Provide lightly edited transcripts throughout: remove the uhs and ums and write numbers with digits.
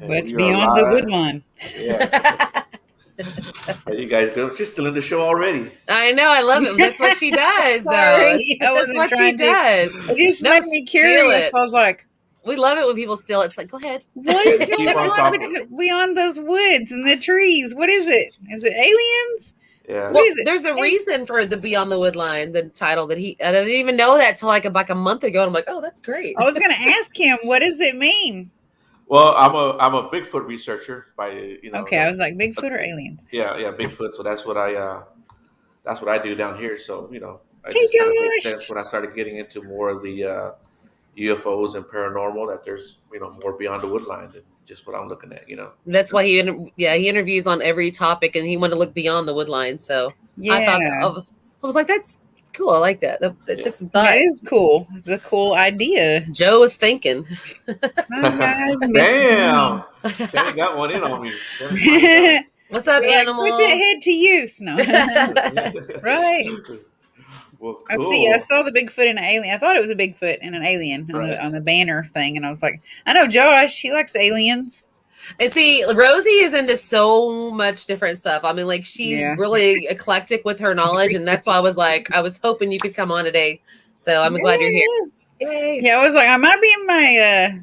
And What's we are beyond the wood live. line? Yeah. How you guys doing? She's still in the show already. I know. I love it. That's what she does, though. Sorry, I That's wasn't what she trying to. does. It just No, made me steal curious. it. I was like, We love it when people steal it. It's like, go ahead. what is Keep going on on talking. beyond those woods and the trees? What is it? Is it aliens? Yeah. What Well, is it? there's a reason for the Beyond the Wood line, the title that I didn't even know that till like a month ago. And I'm like, oh, that's great. I was going to ask him, what does it mean? Well, I'm a Bigfoot researcher by Okay, I was like, Bigfoot or aliens? yeah, Bigfoot. So that's what I do down here. So I Hey, just kind of made Josh. sense when I started getting into more of the UFOs and paranormal that there's more beyond the wood line than just what I'm looking at. That's why he interviews on every topic, and he wanted to look beyond the wood line. So Yeah. I was like, that's cool. I like that. That took some thought. That is cool. It's a cool idea. Joe was thinking. My guys Damn, Kenny got one in on me. What's up, animal? Put that head to use. No. Right. Well, cool. I saw the Bigfoot and an alien. I thought it was a Bigfoot and an alien on the banner thing, and I was like, I know Josh. He likes aliens. And see, Rosie is into so much different stuff. I mean, like she's really eclectic with her knowledge, and that's why I was hoping you could come on today. So I'm glad you're here. Yay. Yeah, I was like, I might be in my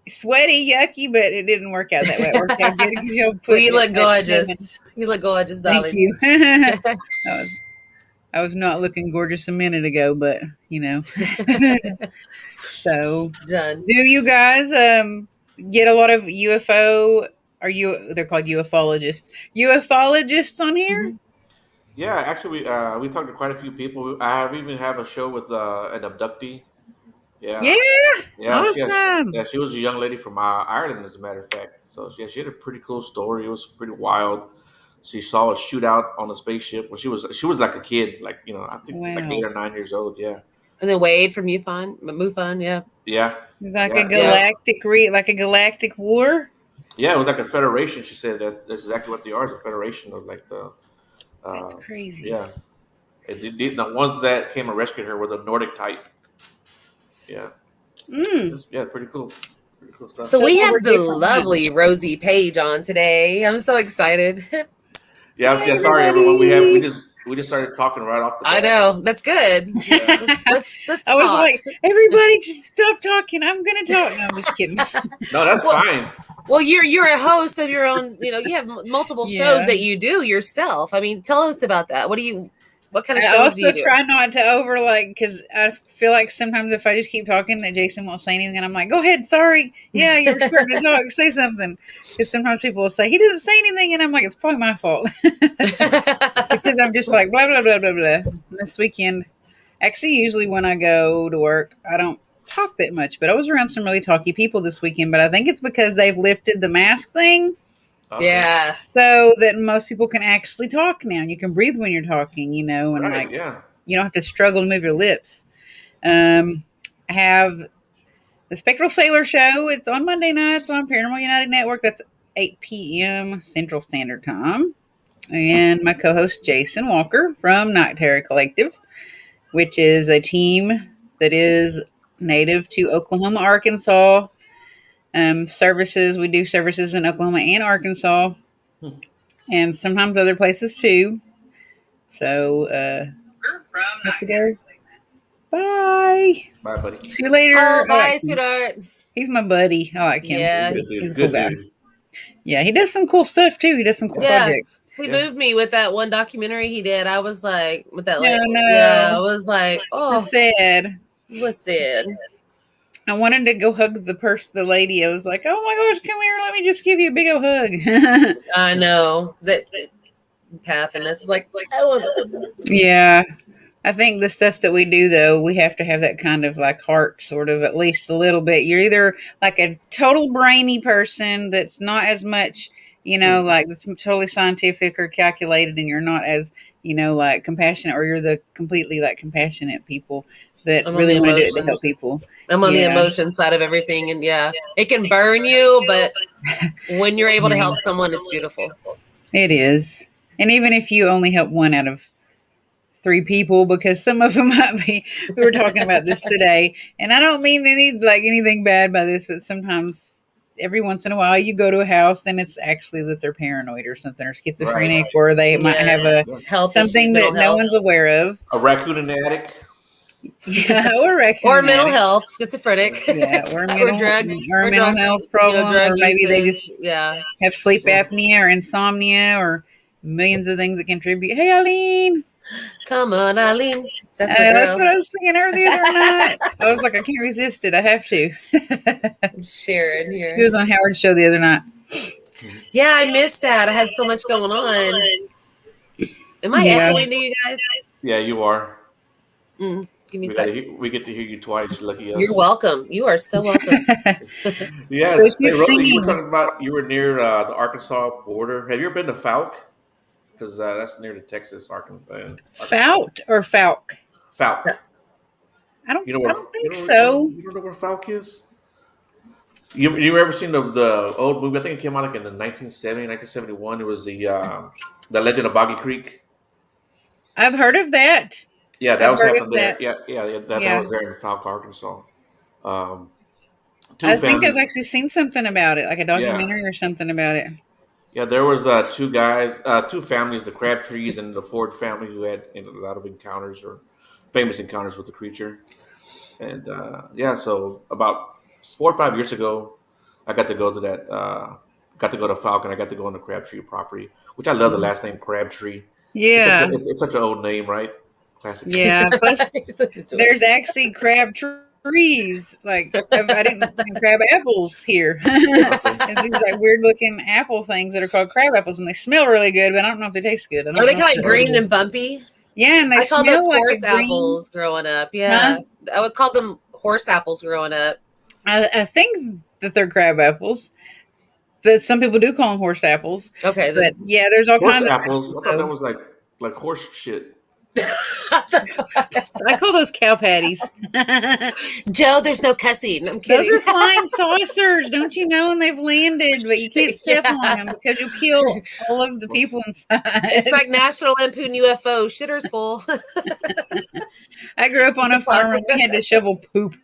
sweaty, yucky, but it didn't work out that way. It worked out good because you look gorgeous. You look gorgeous, darling. Thank you. I was not looking gorgeous a minute ago, but So done. Do you guys get a lot of UFO? They're called ufologists. Ufologists on here? Mm-hmm. Yeah, actually, we talked to quite a few people. I even have a show with an abductee. Yeah. Awesome. She was a young lady from Ireland, as a matter of fact. So she had a pretty cool story. It was pretty wild. She saw a shootout on a spaceship when she was like a kid, like I think like 8 or 9 years old. Yeah. And then Wade from MUFON, yeah. Yeah. Like a galactic war. Yeah, it was like a federation. She said that's exactly what they are. It's a federation of like the. That's crazy. Yeah. The ones that came and rescued her were the Nordic type. Yeah. Yeah, pretty cool. Pretty cool stuff. So we have the lovely Rosy Page on today. I'm so excited. Yeah, sorry everyone. We just started talking right off the bat. I know. That's good. Yeah. Let's I was like, everybody just stop talking. I'm gonna talk. No, I'm just kidding. No, that's fine. Well, you're a host of your own, you have multiple shows that you do yourself. I mean, tell us about that. What kind of shows do you do? I also try not to because I feel like sometimes if I just keep talking that Jason won't say anything, and I'm like, go ahead, sorry. Yeah, you're starting to talk, say something. Because sometimes people will say, he doesn't say anything, and I'm like, it's probably my fault. Because I'm just like, blah, blah, blah, blah, blah. This weekend, actually, usually when I go to work, I don't talk that much, but I was around some really talky people this weekend, but I think it's because they've lifted the mask thing. Okay. Yeah. So that most people can actually talk now. And you can breathe when you're talking, and you don't have to struggle to move your lips. I have the Spectral Sailor Show. It's on Monday nights on Paranormal United Network. That's 8 p.m. Central Standard Time. And my co-host Jason Walker from Night Terror Collective, which is a team that is native to Oklahoma, Arkansas. Services. We do services in Oklahoma and Arkansas, and sometimes other places too. So, have to go. Bye. Bye, buddy. See you later. Oh, bye, sweetheart. He's my buddy. I like him. Yeah. He's a cool guy. Yeah, he does some cool stuff too. He does some cool projects. He moved me with that one documentary he did. I was like, with that, I was like, oh, sad. Was sad. I wanted to go hug the lady. I was like, oh my gosh, come here. Let me just give you a big old hug. I know. That path and this is like yeah. I think the stuff that we do, though, we have to have that kind of like heart, sort of, at least a little bit. You're either like a total brainy person that's not as much, like that's totally scientific or calculated, and you're not as, like compassionate, or you're the completely like compassionate people that really want to do it to help people. I'm on the emotion side of everything, and it can burn you, but when you're able to help someone, it's beautiful. It is. And even if you only help one out of 3 people, because some of them might be, we were talking about this today, and I don't mean anything bad by this, but sometimes every once in a while you go to a house and it's actually that they're paranoid or something, or schizophrenic, Right. or they might have a health something issues, that no one's aware of. A raccoon in the attic. Yeah, or raccoon or in the mental attic. health, schizophrenic. Yeah, or mental health problem, drug or maybe they usage. just have sleep apnea or insomnia or millions of things that contribute. Hey, Eileen. Come on, Eileen. That's what I was singing her the other night. I was like, I can't resist it. I have to. I'm sharing here. She was on Howard's show the other night. Yeah, I missed that. I had so much going on. Am I echoing to you guys? Yeah, you are. Give me a second. We get to hear you twice. Lucky us. You're welcome. You are so welcome. Yeah. So she's Rosie, singing. you were talking about you were near the Arkansas border. Have you ever been to Fouke? Because that's near the Texas Arkansas. Fouke or Falk? Fouke. I don't think so. You don't know where Fouke is? You ever seen the old movie? I think it came out like in the 1970, 1971. It was the Legend of Boggy Creek. I've heard of that. Yeah, that was happening there. That was there in Fouke, Arkansas. I think I've actually seen something about it, like a documentary or something about it. Yeah, there was two families, the Crabtrees and the Ford family, who had a lot of encounters or famous encounters with the creature. And so about 4 or 5 years ago, I got to go to that. Got to go to Falcon. I got to go on the Crabtree property, which I love the last name Crabtree. Yeah, it's such an old name, right? Classic. Yeah, plus there's actually crab trees. Like I didn't find crab apples here. It's these like weird looking apple things that are called crab apples, and they smell really good, but I don't know if they taste good. Are they kind of green and bumpy? Yeah, and they call smell those like horse apples growing up. Yeah, I would call them horse apples growing up. I think that they're crab apples, but some people do call them horse apples. Okay, but yeah, there's all kinds of apples. I thought that was like horse shit. I call those cow patties. Joe, there's no cussing. I'm kidding. Those are flying saucers, don't you know? And they've landed, but you can't step on them because you'll kill all of the people inside. It's like National Lampoon UFO. Shitter's full. I grew up on a farm and we had to shovel poop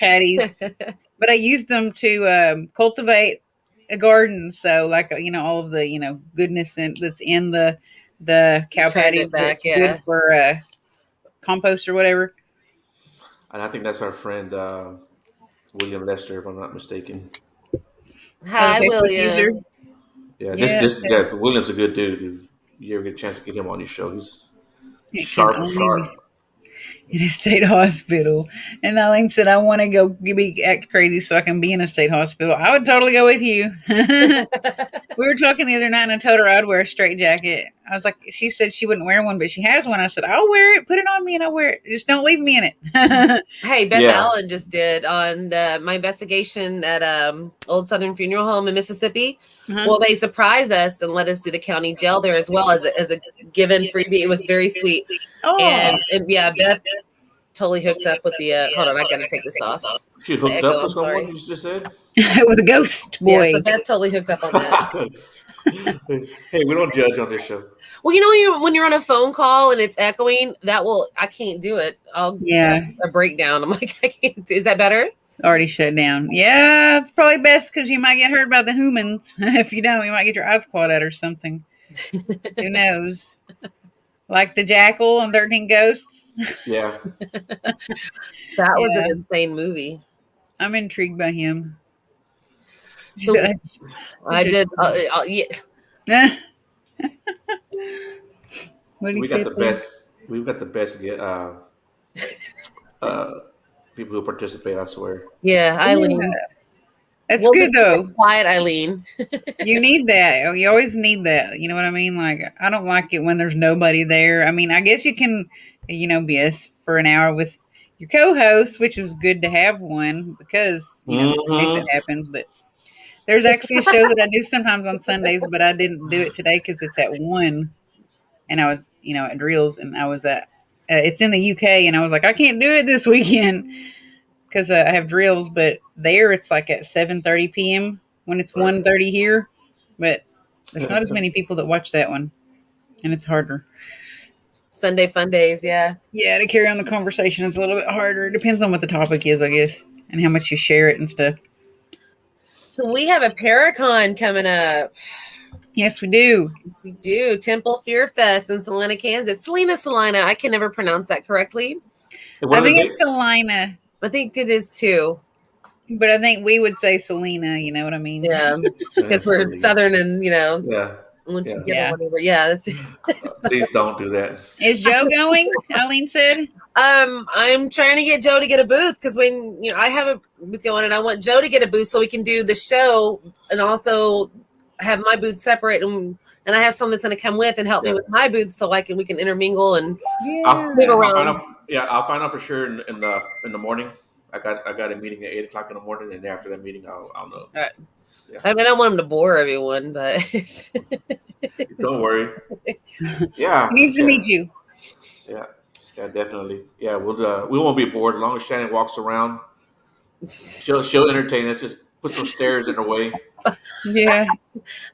patties, but I used them to cultivate a garden. So, like all of the goodness that's in the cow patties that's good for compost or whatever. And I think that's our friend William Lester, if I'm not mistaken. Hi, William. Yeah, William's a good dude. If you ever get a chance to get him on your show, he's sharp. In a state hospital. And Eileen said, I want to go act crazy so I can be in a state hospital. I would totally go with you. We were talking the other night and I told her I'd wear a straight jacket. I was like, she said she wouldn't wear one, but she has one. I said, I'll wear it. Put it on me and I'll wear it. Just don't leave me in it. Hey, Beth Allen just did on my investigation at Old Southern Funeral Home in Mississippi. Well, they surprised us and let us do the county jail there as well as a given freebie. It was very sweet. Oh. And Beth totally hooked up with the hold on, I gotta take this off. She hooked up with someone, you just said? With a ghost boy. Yeah, so Beth totally hooked up on that. Hey, we don't judge on this show. Well, when you're on a phone call and it's echoing, I can't do it. I'll a breakdown. I'm like, I can't. Is that better? Already shut down. Yeah, it's probably best because you might get hurt by the humans. If you don't, you might get your eyes clawed out or something. Who knows? Like the jackal on 13 Ghosts. Yeah. That was an insane movie. I'm intrigued by him. So, I did. Yeah. What do you say? We've got the best people who participate, I swear. Yeah, Eileen. Yeah. That's good though. Quiet Eileen. You need that. You always need that. You know what I mean? Like, I don't like it when there's nobody there. I mean, I guess you can, BS for an hour with your co-host, which is good to have one because, just in case it happens. But there's actually a show that I do sometimes on Sundays, but I didn't do it today because it's at 1. And I was, at Drills, and I was at, it's in the UK, and I was like, I can't do it this weekend because I have drills, but there it's like at 7:30 p.m. when it's 1:30 here. But there's not as many people that watch that one, and it's harder. Sunday fun days, yeah. Yeah, to carry on the conversation is a little bit harder. It depends on what the topic is, I guess, and how much you share it and stuff. So we have a Paracon coming up. Yes, we do. Yes, we do. Temple Fear Fest in Salina, Kansas. Salina. I can never pronounce that correctly. I think it's Salina. I think it is too. But I think we would say Salina. You know what I mean? Yeah, because we're Southern and yeah. Or whatever. Yeah, that's. Please don't do that. Is Joe going? Eileen said. I'm trying to get Joe to get a booth because when I have a booth going, and I want Joe to get a booth so we can do the show and also have my booth separate, and I have someone that's going to come with and help me with my booth so we can intermingle and move around. I'll find out for sure in the morning. I got a meeting at 8:00 in the morning, and after that meeting, I'll know. All right. Yeah. I mean, I don't want him to bore everyone, but don't worry. Yeah, he needs to meet you. Yeah, definitely. Yeah, we won't be bored as long as Shannon walks around. She'll entertain us. Just put some stairs in her way. Yeah,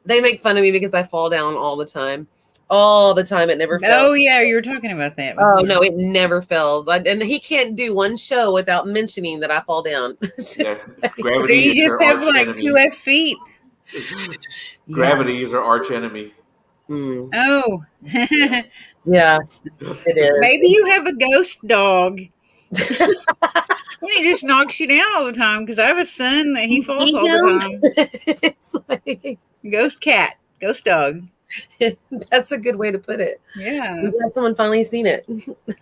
they make fun of me because I fall down all the time. All the time, it never fails. Oh yeah, you were talking about that. Oh no, it never fails. And he can't do one show without mentioning that I fall down. Gravity. You just have like 2 left feet. Gravity is our arch enemy. Mm. Oh, yeah, it is. Maybe you have a ghost dog. And he just knocks you down all the time because I have a son that he falls all the time. It's like ghost cat, ghost dog. That's a good way to put it. Yeah. We got someone finally seen it.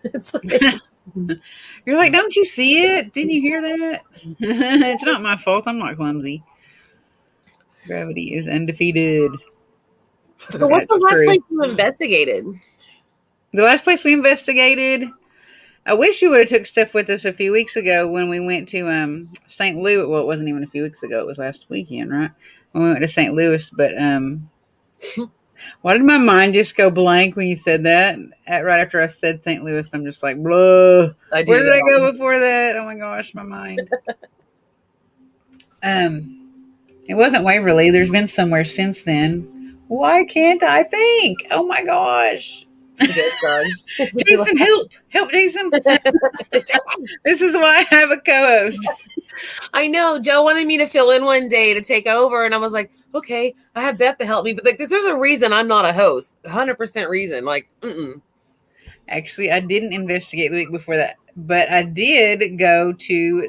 It's like, you're like, don't you see it? Didn't you hear that? It's not my fault. I'm not clumsy. Gravity is undefeated. So what's the last place you investigated? The last place we investigated, I wish you would have took stuff with us a few weeks ago when we went to St. Louis. Well, it wasn't even a few weeks ago. It was last weekend, right? When we went to St. Louis. But why did my mind just go blank when you said that? Right after I said St. Louis, I'm just like, blah. Where did I go before that? Oh my gosh, my mind. It wasn't Waverly. There's been somewhere since then. Why can't I think? Oh my gosh. Jason, help, Jason. This is why I have a co-host. I know Joe wanted me to fill in one day to take over, and I was like, okay, I have Beth to help me, but like, there's a reason I'm not a host. 100% reason. Like, Actually, I didn't investigate the week before that, but I did go to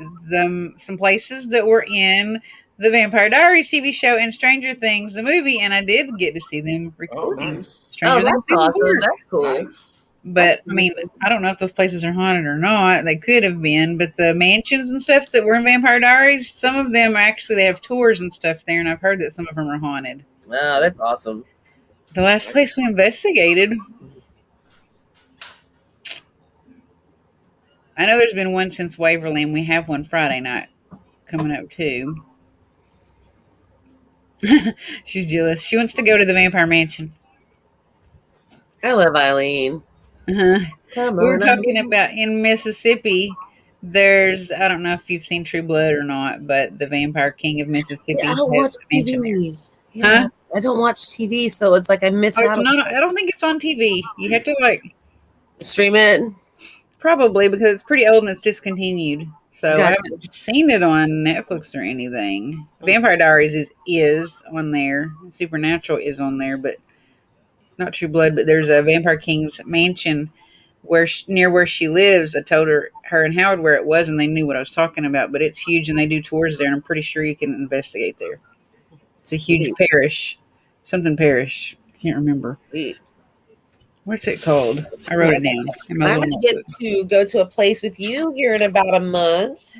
some places that were in the Vampire Diaries TV show and Stranger Things the movie, and I did get to see them recording. Oh, nice. Stranger Things awesome. That's cool. Nice. But I mean, I don't know if those places are haunted or not. They could have been, but the mansions and stuff that were in Vampire Diaries, some of them they have tours and stuff there, and I've heard that some of them are haunted. Oh, that's awesome. The last place we investigated, I know there's been one since Waverly, and we have one Friday night coming up too. She's jealous. She wants to go to the Vampire Mansion. I love Eileen. We were talking about in Mississippi. There's, I don't know if you've seen True Blood or not, but the Vampire King of Mississippi I don't watch TV. Yeah, I don't watch TV, so it's like I miss out. I don't think it's on TV. You have to like stream it. Probably because it's pretty old and it's discontinued. So I haven't seen it on Netflix or anything. Vampire Diaries is on there. Supernatural is on there, but not True Blood. But there's a Vampire King's mansion near where she lives. I told her and Howard where it was, and they knew what I was talking about. But it's huge, and they do tours there, and I'm pretty sure you can investigate there. It's a huge parish, something parish. Can't remember. Sweet. What's it called? I wrote it down. I'm going to get to go to a place with you here in about a month.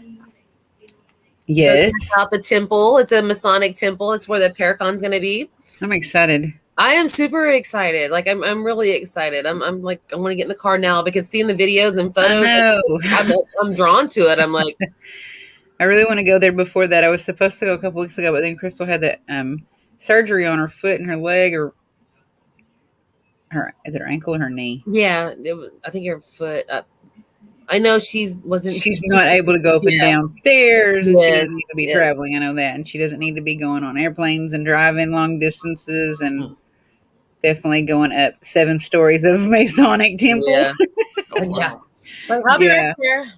Yes. About the temple. It's a Masonic temple. It's where the Paracon's going to be. I'm excited. I am super excited. Like I'm really excited. I'm like, I want to get in the car now because seeing the videos and photos, I'm drawn to it. I'm like, I really want to go there. Before that, I was supposed to go a couple weeks ago, but then Crystal had that surgery on her foot and her leg, or either her ankle or her knee. Yeah, I think her foot. I know she's not able to go up and down stairs, and she doesn't need to be traveling. I know that, and she doesn't need to be going on airplanes and driving long distances, and definitely going up 7 stories of Masonic temple. Yeah, yeah. Like, I'll be right here.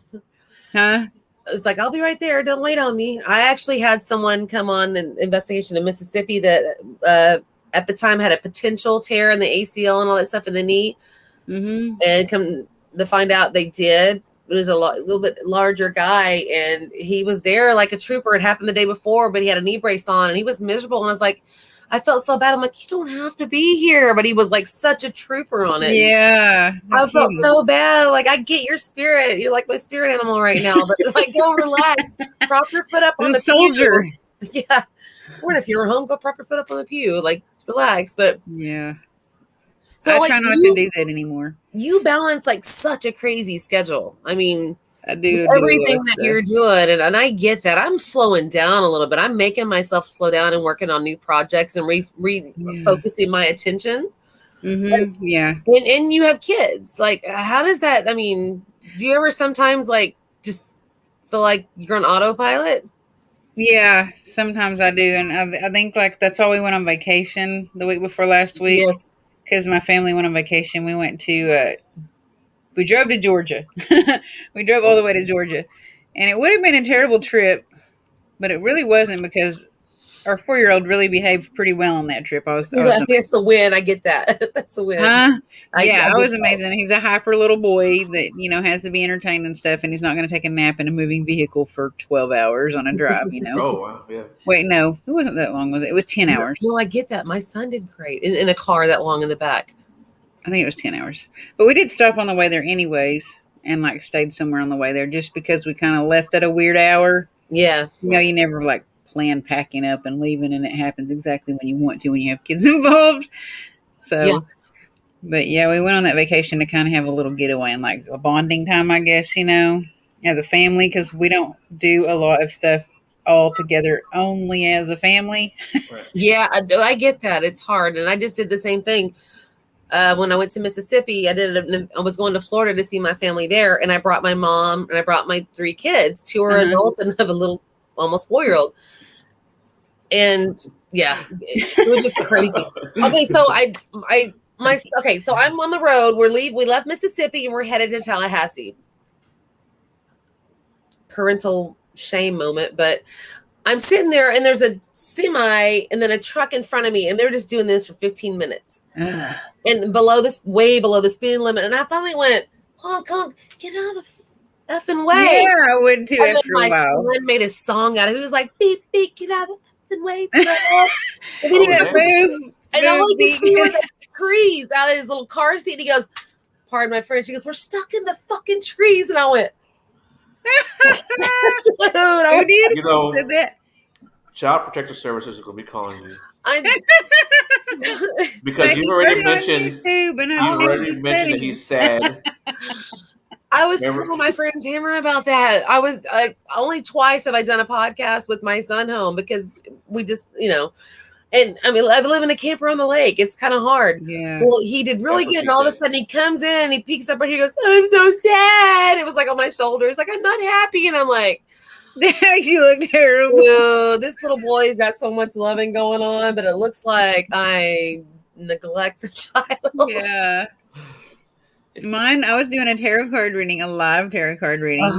Huh? it's like, I'll be right there. Don't wait on me. I actually had someone come on an investigation in Mississippi that at the time had a potential tear in the ACL and all that stuff in the knee. Mm-hmm. And come to find out they did. It was a little bit larger guy, and he was there like a trooper. It happened the day before, but he had a knee brace on, and he was miserable. And I was like, I felt so bad. I'm like, you don't have to be here. But he was like such a trooper on it. Yeah. I felt so bad. Like, I get your spirit. You're like my spirit animal right now. But like, go relax. Prop your foot up on the soldier. Pew. Yeah. Or if you're home, go prop your foot up on the pew. Like, relax. But yeah. So I try not to do that anymore. You balance like such a crazy schedule. I mean, I do everything that you're doing, and I get that. I'm slowing down a little bit. I'm making myself slow down and working on new projects and refocusing my attention. Mm-hmm. Like, yeah. And you have kids. Like, how does that? I mean, do you ever sometimes like just feel like you're on autopilot? Yeah, sometimes I do, and I think like that's why we went on vacation the week before last week. Yes. Because my family went on vacation. We went to, we drove to Georgia. We drove all the way to Georgia. And it would have been a terrible trip, but it really wasn't because our 4-year-old really behaved pretty well on that trip. It's a win. I get that. That's a win. Huh? I was amazing. He's a hyper little boy that, has to be entertained and stuff, and he's not going to take a nap in a moving vehicle for 12 hours on a drive, Oh, wow, yeah. Wait, no, it wasn't that long, was it? It was 10 hours. No, I get that. My son did great in a car that long in the back. I think it was 10 hours. But we did stop on the way there anyways and, like, stayed somewhere on the way there just because we kind of left at a weird hour. Yeah. You never, like, plan packing up and leaving, and it happens exactly when you want to when you have kids involved. So, yeah. But yeah, we went on that vacation to kind of have a little getaway and like a bonding time, I guess, as a family, because we don't do a lot of stuff all together only as a family. Yeah, I get that. It's hard. And I just did the same thing. When I went to Mississippi, I was going to Florida to see my family there, and I brought my mom and I brought my 3 kids. 2 are adults and have a little almost 4-year-old. And yeah, it was just crazy. Okay, so so I'm on the road. We left Mississippi and we're headed to Tallahassee. Parental shame moment, but I'm sitting there and there's a semi and then a truck in front of me, and they're just doing this for 15 minutes. And way below the speed limit. And I finally went, honk, honk, get out of the effing way. Yeah, I would too. And then my son made a song out of it. He was like, beep, beep, get out of the effing way. And then he goes, move. And all I could see were the trees out of his little car seat. And he goes, pardon my French. He goes, we're stuck in the fucking trees. And I went, dude, did that? Child Protective Services is going to be calling you. Because you've already mentioned that he's sad. I was telling my friend Tamara about that. I was only twice have I done a podcast with my son home because we just, and I mean, I live in a camper on the lake. It's kind of hard. Yeah. Well, he did really good. And all of a sudden he comes in and he peeks up and he goes, I'm so sad. It was like on my shoulders. Like, I'm not happy. And I'm like, you look terrible. This little boy's got so much loving going on, but it looks like I neglect the child. Yeah. Mine, I was doing a live tarot card reading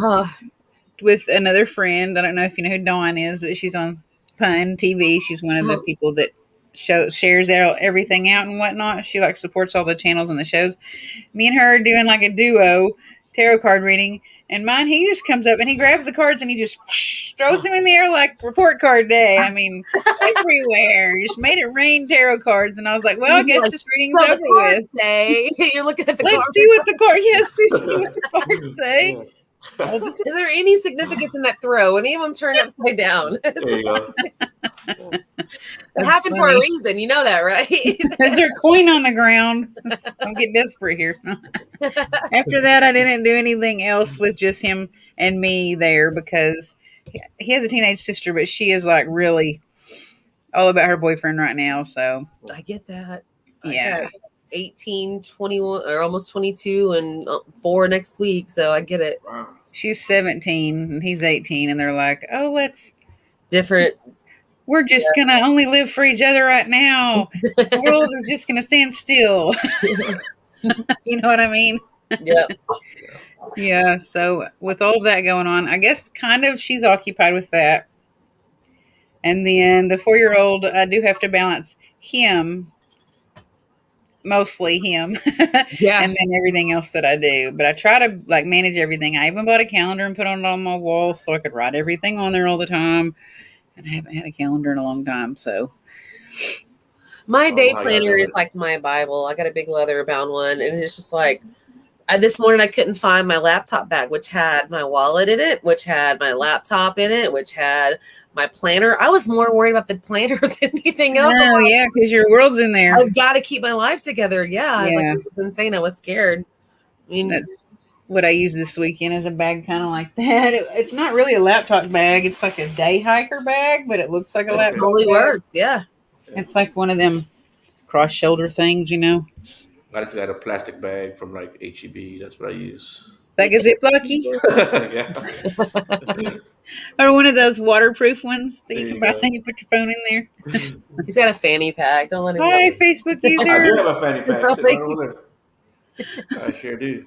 with another friend. I don't know if you know who Dawn is, but she's on Pun TV. She's one of the people that shares everything out and whatnot. She like supports all the channels and the shows. Me and her are doing like a duo tarot card reading, and mine, he just comes up and he grabs the cards and he just throws them in the air like report card day. I mean, everywhere. Just made it rain tarot cards, and I was like, well, I guess this reading's over with. You're looking at the cards. Let's see what the cards say. Is there any significance in that throw? Any of them turn upside down? There you go. It happened for a reason. You know that, right? Is there a coin on the ground? I'm getting desperate here. After that, I didn't do anything else with just him and me there because he has a teenage sister, but she is like really all about her boyfriend right now. So I get that. Yeah. 18, 21, or almost 22 and 4 next week. So I get it. Wow. She's 17 and he's 18, and they're like, oh, different. We're just going to only live for each other right now. The world is just going to stand still. You know what I mean? Yeah. Yeah. So with all of that going on, I guess kind of she's occupied with that. And then the 4-year-old, I do have to balance him, mostly him, Yeah. and then everything else that I do. But I try to like manage everything. I even bought a calendar and put it on my wall so I could write everything on there all the time. And I haven't had a calendar in a long time. So my day planner is like my Bible. I got a big leather bound one, and it's just like this morning I couldn't find my laptop bag, which had my wallet in it, which had my laptop in it, which had my planner. I was more worried about the planner than anything else. Oh, yeah, because your world's in there. I've got to keep my life together. Yeah. Like, it was insane. I was scared. I mean, that's what I use this weekend as a bag, kind of like that. It's not really a laptop bag. It's like a day hiker bag, but it looks like a laptop totally bag. Works. Yeah. It's like one of them cross shoulder things, you know. I just got a plastic bag from like HEB. That's what I use. Like a Ziplocky? Yeah. Or one of those waterproof ones that you can buy and you put your phone in there. He's got a fanny pack. Don't let him. Hi, Facebook user. I do have a fanny pack. I sure do.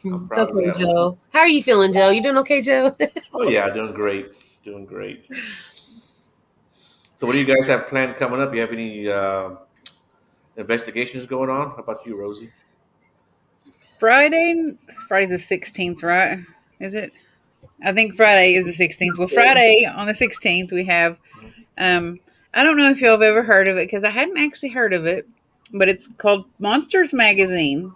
It's okay, Joe. How are you feeling, Joe? You doing okay, Joe? Oh yeah, doing great. Doing great. So what do you guys have planned coming up? You have any investigations going on? How about you, Rosie? Friday's the 16th, right? Is it? I think Friday is the 16th. Well, Friday on the 16th, we have, I don't know if y'all have ever heard of it because I hadn't actually heard of it, but it's called Monsters Magazine,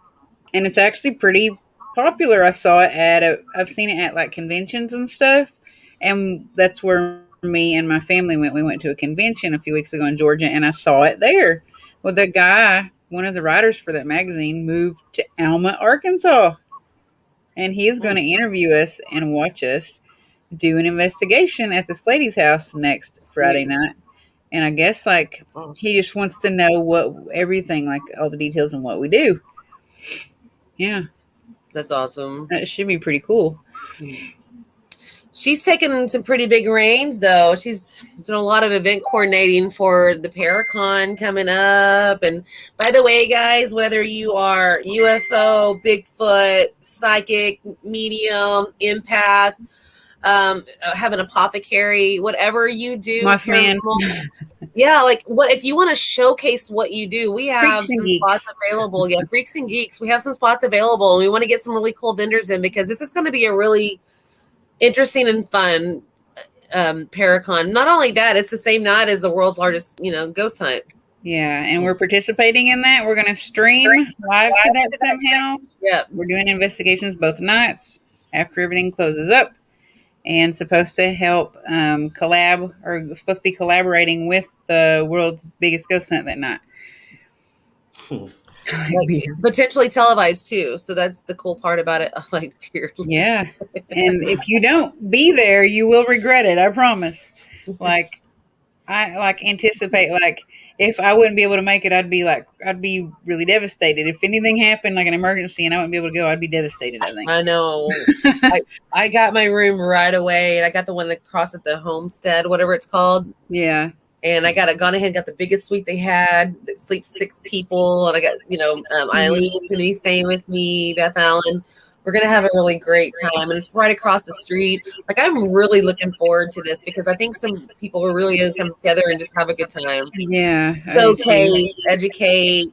and it's actually pretty popular. I've seen it at like conventions and stuff, and that's where me and my family went. We went to a convention a few weeks ago in Georgia, and I saw it there. Well, the guy, one of the writers for that magazine, moved to Alma, Arkansas. And he is going to interview us and watch us do an investigation at this lady's house next Friday night. And I guess like he just wants to know everything, like all the details on what we do. Yeah. That's awesome. That should be pretty cool. She's taken some pretty big reins, though. She's done a lot of event coordinating for the Paracon coming up. And by the way, guys, whether you are UFO, Bigfoot, psychic, medium, empath, have an apothecary, whatever you do, Mothman. Yeah, like what if you want to showcase what you do? We have some spots available. Yeah, Freaks and Geeks. We have some spots available. We want to get some really cool vendors in because this is going to be a really interesting and fun Paracon. Not only that, it's the same night as the world's largest, ghost hunt. Yeah, and we're participating in that. We're going to stream live to that somehow. Yeah, we're doing investigations both nights after everything closes up, and supposed to help supposed to be collaborating with the world's biggest ghost hunt that night. Potentially televised too, so that's the cool part about it. Yeah, and if you don't be there, you will regret it. I promise. Like, I anticipate if I wouldn't be able to make it, I'd be really devastated. If anything happened, like an emergency, and I wouldn't be able to go, I'd be devastated. I think. I know. I got my room right away, and I got the one across at the homestead, whatever it's called. Yeah. And I gone ahead and got the biggest suite they had that sleeps 6 people. And I got, Eileen's going to be staying with me, Beth Allen. We're going to have a really great time. And it's right across the street. Like, I'm really looking forward to this because I think some people are really going to come together and just have a good time. Yeah. Showcase, educate,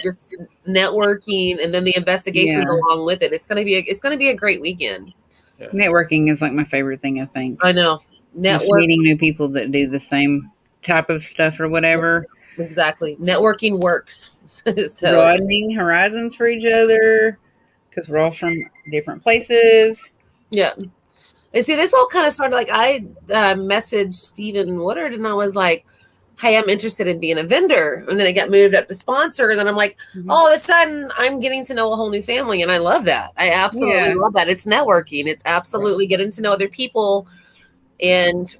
just networking, and then the investigations along with it. It's going to be a great weekend. Yeah. Networking is like my favorite thing, I think. I know. Just meeting new people that do the same type of stuff or whatever. Exactly. Networking works. So broadening horizons for each other because we're all from different places. Yeah. And see, this all kind of started I messaged Stephen Woodard and I was like, hey, I'm interested in being a vendor. And then it got moved up to sponsor. And then I'm like, all of a sudden I'm getting to know a whole new family. And I love that. I absolutely love that. It's networking. It's absolutely getting to know other people. And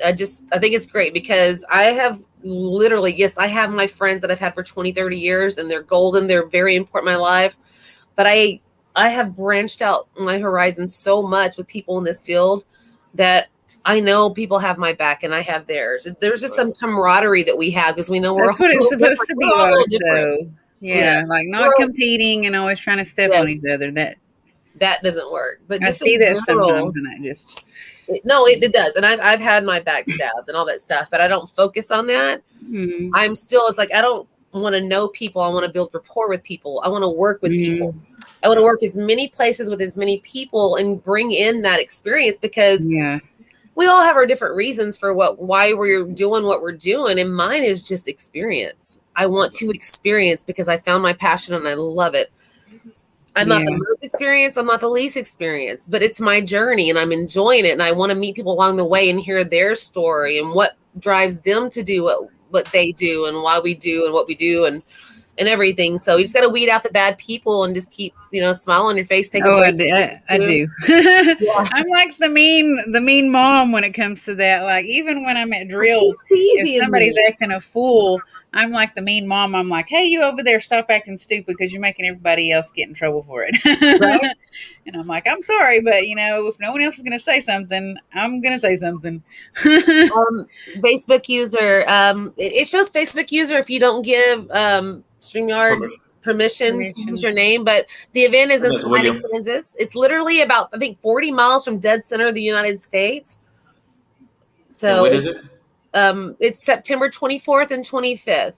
I think it's great because I have I have my friends that I've had for 20, 30 years and they're golden. They're very important in my life. But I have branched out my horizon so much with people in this field that I know people have my back and I have theirs. There's just some camaraderie that we have because we know That's what it's supposed to be like, though. Yeah, like not competing and always trying to step on each other. That doesn't work. But I just see that sometimes, and I just it does. And I've had my back stabbed and all that stuff, but I don't focus on that. Mm-hmm. I'm still, it's like I don't want to know people. I want to build rapport with people. I want to work with people. I want to work as many places with as many people and bring in that experience, because we all have our different reasons for why we're doing what we're doing. And mine is just experience. I want to experience because I found my passion and I love it. I'm not the most experienced. I'm not the least experienced, but it's my journey and I'm enjoying it. And I want to meet people along the way and hear their story and what drives them to do what they do and why we do and what we do and everything. So you just got to weed out the bad people and just keep, smile on your face. Take a break. I do. I'm like the mean mom when it comes to that. Like, even when I'm at drills, if somebody's acting a fool, I'm like the mean mom. I'm like, hey, you over there, stop acting stupid because you're making everybody else get in trouble for it. Right? And I'm like, I'm sorry, but if no one else is going to say something, I'm going to say something. Facebook user, it shows Facebook user if you don't give StreamYard permission to use your name, but the event is in Salina, Kansas. It's literally about, I think, 40 miles from dead center of the United States. So when is it? It's September 24th and 25th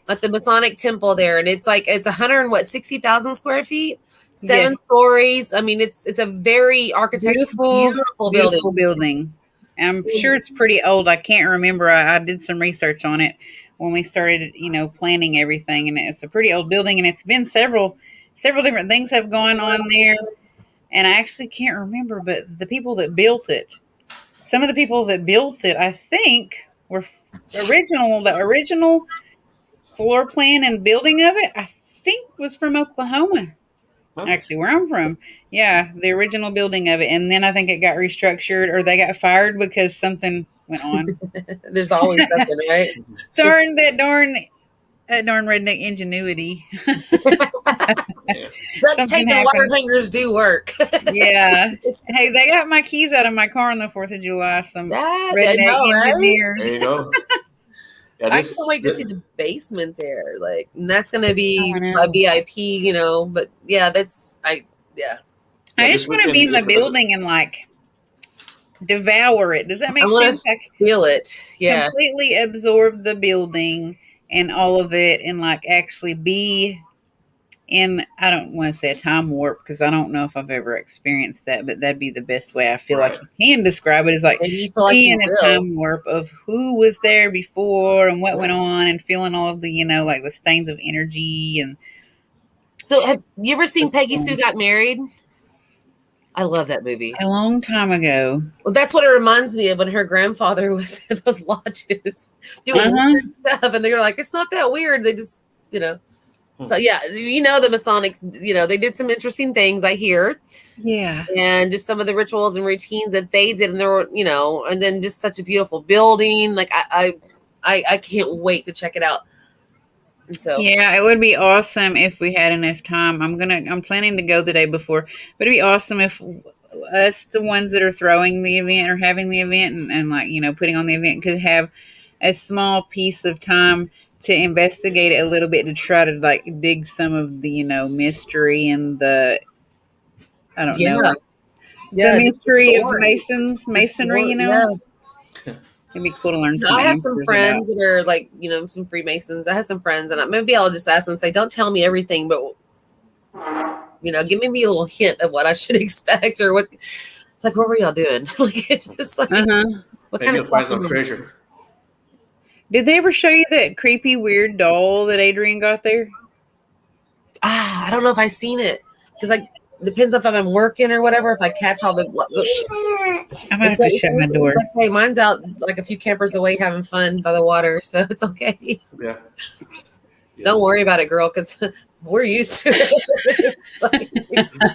at the Masonic Temple there, and it's 160,000 square feet, 7 stories. I mean, it's a very architecturally beautiful building. I'm sure it's pretty old. I can't remember. I did some research on it when we started, planning everything, and it's a pretty old building, and it's been several different things have gone on there, and I actually can't remember, but the people that built it, some of the people that built it, I think, were the original floor plan and building of it, I think, was from Oklahoma. Actually, where I'm from. Yeah, the original building of it. And then I think it got restructured, or they got fired because something went on. There's always something, right? Darn redneck ingenuity. The water hangers do work. Yeah. Hey, they got my keys out of my car on the 4th of July. Some redneck engineers. There you go. Yeah, I can't wait to see the basement there. And that's going to be a VIP, but yeah, I just want to be in the building and devour it. Does that make sense? Feel it. Yeah. Completely absorb the building and all of it and actually be in, I don't want to say a time warp because I don't know if I've ever experienced that, but that'd be the best way I feel like you can describe it. Is be in a time warp of who was there before and what went on and feeling all of the, the stains of energy. And so have you ever seen Peggy Sue Got Married? I love that movie. A long time ago. Well, that's what it reminds me of when her grandfather was in those lodges doing weird stuff. And they were like, it's not that weird. They just, So yeah, the Masonics, they did some interesting things, I hear. Yeah. And just some of the rituals and routines that they did, and there were, and then just such a beautiful building. I can't wait to check it out. And so yeah, it would be awesome if we had enough time. I'm planning to go the day before, but it'd be awesome if us, the ones that are throwing the event or having the event and putting on the event, could have a small piece of time to investigate it a little bit, to try to dig some of the mystery and the the mystery of masonry. It'd be cool to learn. I have some friends that are some Freemasons. I have some friends, and maybe I'll just ask them, say, don't tell me everything, but give me a little hint of what I should expect, or what were y'all doing? It's just what kind of find some treasure. Did they ever show you that creepy, weird doll that Adrian got there? I don't know if I've seen it, because depends if I'm working or whatever. If I catch all the, I'm gonna have to shut my door. Okay, mine's out a few campers away having fun by the water, so it's okay. Yeah. Don't worry about it, girl, because we're used to it.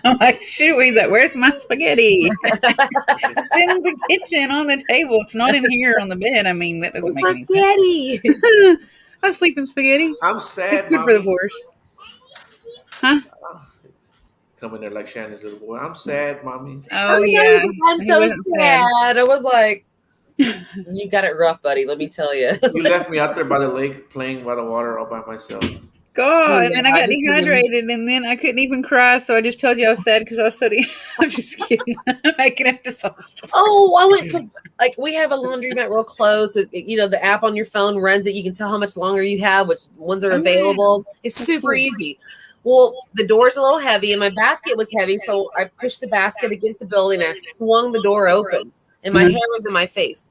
I'm shoot, where's my spaghetti? It's in the kitchen on the table. It's not in here on the bed. I mean, that doesn't make any sense. I sleep in spaghetti. I'm sad. It's good for the horse. Huh? Come in there like Shannon's little boy. I'm sad, mommy. Oh yeah. I'm so sad. I was like, you got it rough, buddy. Let me tell you. You left me out there by the lake playing by the water all by myself. God, and then I got dehydrated, and then I couldn't even cry, so I just told you I was sad because I was so I'm just kidding. I'm making up this whole story. Oh, I went because like we have a laundromat real close. The app on your phone runs it. You can tell how much longer you have, which ones are available. It's super easy. Well, the door's a little heavy, and my basket was heavy, so I pushed the basket against the building. I swung the door open, and my hair was in my face.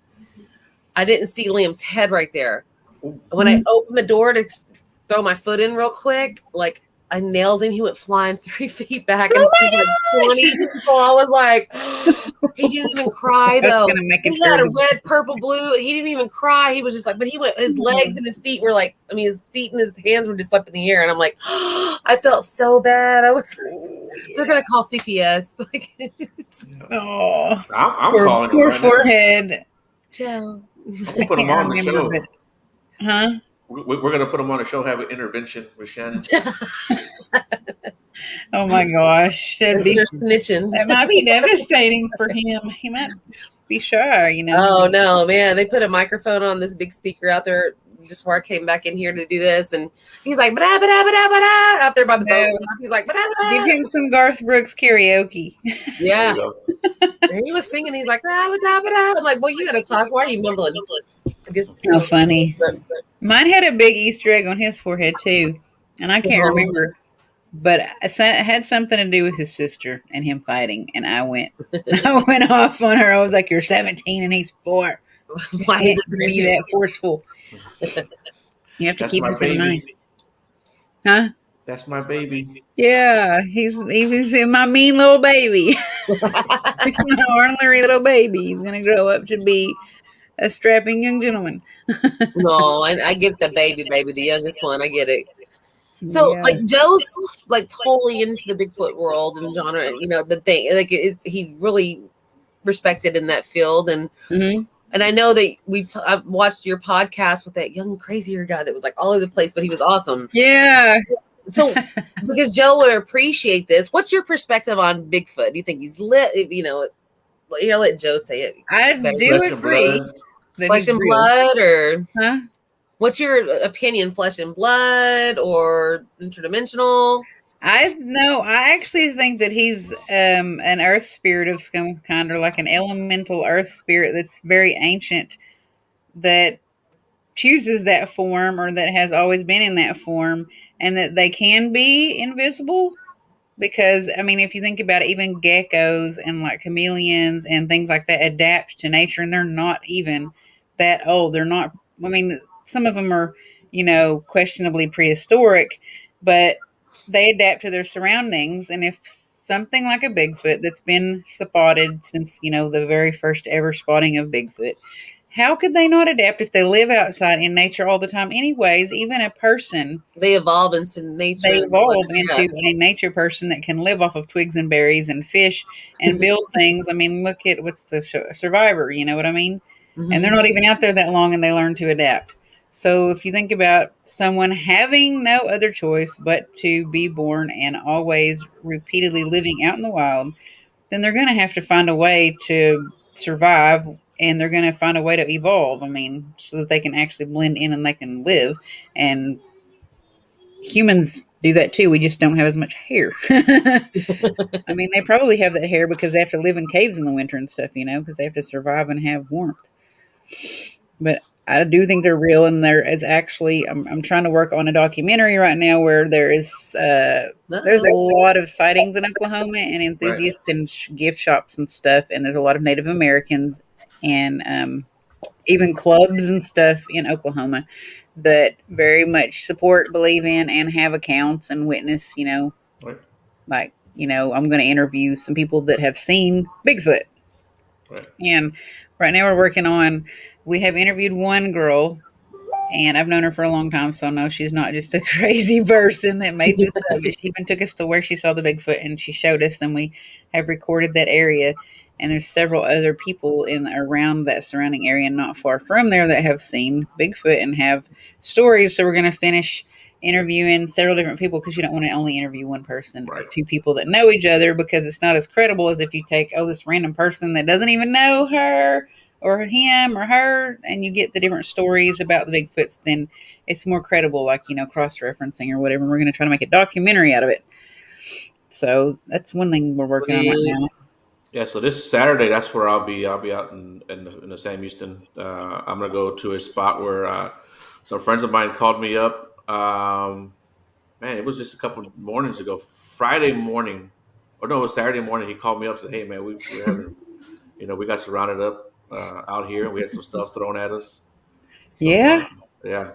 I didn't see Liam's head right there. When I opened the door to throw my foot in real quick, like I nailed him. He went flying 3 feet back. And like 20 people. I was like, he didn't even cry though. He had a red, purple, blue. He didn't even cry. He was just like, but he went. His legs and his feet were like, his feet and his hands were just up in the air. And I'm like, I felt so bad. I was like, they're gonna call CPS. Like, I'm calling poor right forehead. Joe. We'll put him on the show. Huh? We're going to put him on a show, have an intervention with Shannon. Oh my gosh. That might be devastating for him. He might be shy, you know. Oh no, man. They put a microphone on this big speaker out there before I came back in here to do this. And he's like, bada, bada, bada, bada, out there by the boat. He's like, bada, bada. Give him some Garth Brooks karaoke. Yeah. And he was singing. He's like, bada, bada, bada. I'm like, well, you got to talk. Why are you mumbling? So funny. Mine had a big Easter egg on his forehead too, and I can't remember, but it had something to do with his sister and him fighting. And I went off on her. I was like, "You're 17 and he's 4. Why is it that forceful?" You have to keep this in mind, huh? That's my baby. Yeah, he's my mean little baby. He's my ornery little baby. He's gonna grow up to be a strapping young gentleman. No, I get the baby, the youngest one. I get it. So like Joe's like totally into the Bigfoot world and genre, you know, the thing like he's really respected in that field. And and I know that I've watched your podcast with that young crazier guy that was like all over the place, but he was awesome. Yeah. So because Joe would appreciate this, what's your perspective on Bigfoot? Do you think he's lit? You know, I'll let Joe say it. I do agree. Flesh and blood, or what's your opinion? Flesh and blood or interdimensional? I actually think that he's an earth spirit of some kind, or like an elemental earth spirit that's very ancient, that chooses that form, or that has always been in that form, and that they can be invisible. Because, I mean, if you think about it, even geckos and like chameleons and things like that adapt to nature, and they're not even that old. They're not, I mean, some of them are, you know, questionably prehistoric, but they adapt to their surroundings. And if something like a Bigfoot that's been spotted since, you know, the very first ever spotting of Bigfoot, how could they not adapt if they live outside in nature all the time? Anyways, even a person, they evolve into nature. They evolve into a nature person that can live off of twigs and berries and fish and build things. I mean, look at what's the Survivor, you know what I mean? And they're not even out there that long, and they learn to adapt. So if you think about someone having no other choice but to be born and always repeatedly living out in the wild, then they're going to have to find a way to survive, and they're going to find a way to evolve. I mean, so that they can actually blend in and they can live. And humans do that too. We just don't have as much hair. I mean, they probably have that hair because they have to live in caves in the winter and stuff, you know, because they have to survive and have warmth. But I do think they're real, and there is actually, I'm trying to work on a documentary right now where there's a lot of sightings in Oklahoma, and enthusiasts and gift shops and stuff, and there's a lot of Native Americans and even clubs and stuff in Oklahoma that very much support, believe in, and have accounts and witness, you know, like, you know, I'm going to interview some people that have seen Bigfoot. And right now we have interviewed one girl, and I've known her for a long time, so no, she's not just a crazy person that made this up. She even took us to where she saw the Bigfoot, and she showed us, and we have recorded that area. And there's several other people around that surrounding area, not far from there, that have seen Bigfoot and have stories. So we're going to finish interviewing several different people, because you don't want to only interview one person or two people that know each other, because it's not as credible as if you take, this random person that doesn't even know her or him or her, and you get the different stories about the Bigfoots, then it's more credible, like, cross-referencing or whatever. We're going to try to make a documentary out of it. So that's one thing we're working on right now. Yeah, so this Saturday, that's where I'll be. I'll be out in the Sam Houston. I'm gonna go to a spot where some friends of mine called me up. Man, it was just a couple of mornings ago. Friday morning, or no, it was Saturday morning. He called me up and said, "Hey, man, we're having, we got surrounded up out here, and we had some stuff thrown at us. Yeah. Yeah,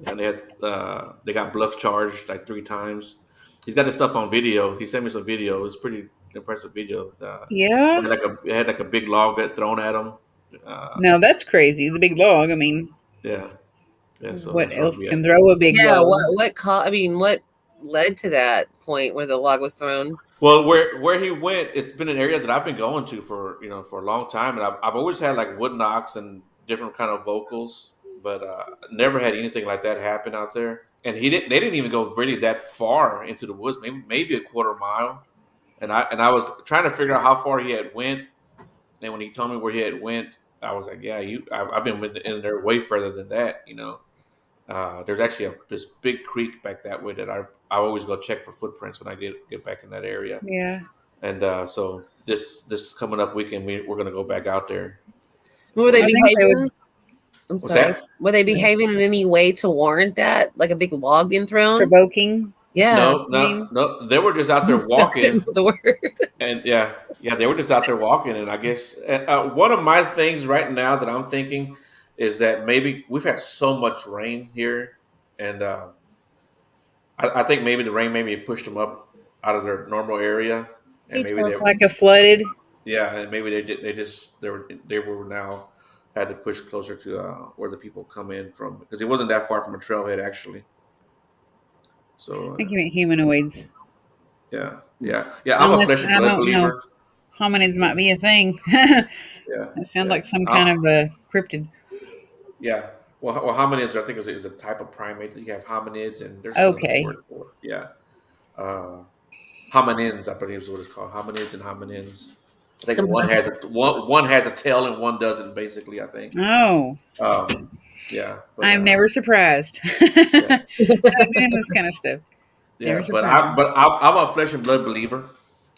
and they got bluff charged like 3 times. He's got the stuff on video. He sent me some video. It was pretty impressive video. Yeah. It had like a big log that thrown at him. No, that's crazy. The big log. I mean, yeah. So what that's where I'll else be can at. throw a big log? What led to that point where the log was thrown? Well, where he went, it's been an area that I've been going to for a long time, and I've always had like wood knocks and different kind of vocals, but never had anything like that happen out there. And they didn't even go really that far into the woods, maybe a quarter mile. And I was trying to figure out how far he had went. And when he told me where he had went, I was like, yeah, I've been in there way further than that. There's actually this big creek back that way that I always go check for footprints when I get back in that area. Yeah. And so this coming up weekend, we're gonna go back out there. Were they behaving? I'm sorry. That? Were they behaving in any way to warrant that, like a big log being thrown? Provoking? Yeah. No. They were just out there walking. The word. And yeah, they were just out there walking. And I guess one of my things right now that I'm thinking is that maybe we've had so much rain here, and I think maybe the rain maybe pushed them up out of their normal area, and maybe they like a flooded. Yeah, and maybe they were now had to push closer to where the people come in from, because it wasn't that far from a trailhead actually. So I think you meant humanoids. Yeah. I'm a flesh and blood believer. Hominids might be a thing. It sounds like some kind of a cryptid. Yeah. Well, hominids, I think, is a type of primate. You have hominids, and there's okay. another word for it. Yeah. Hominins, I believe is what it's called. Hominids and hominins. I think one has a tail and one doesn't. Basically, I think. Oh. Yeah. But, I'm never surprised. I'm doing this kind of stuff. Yeah, but I'm a flesh and blood believer.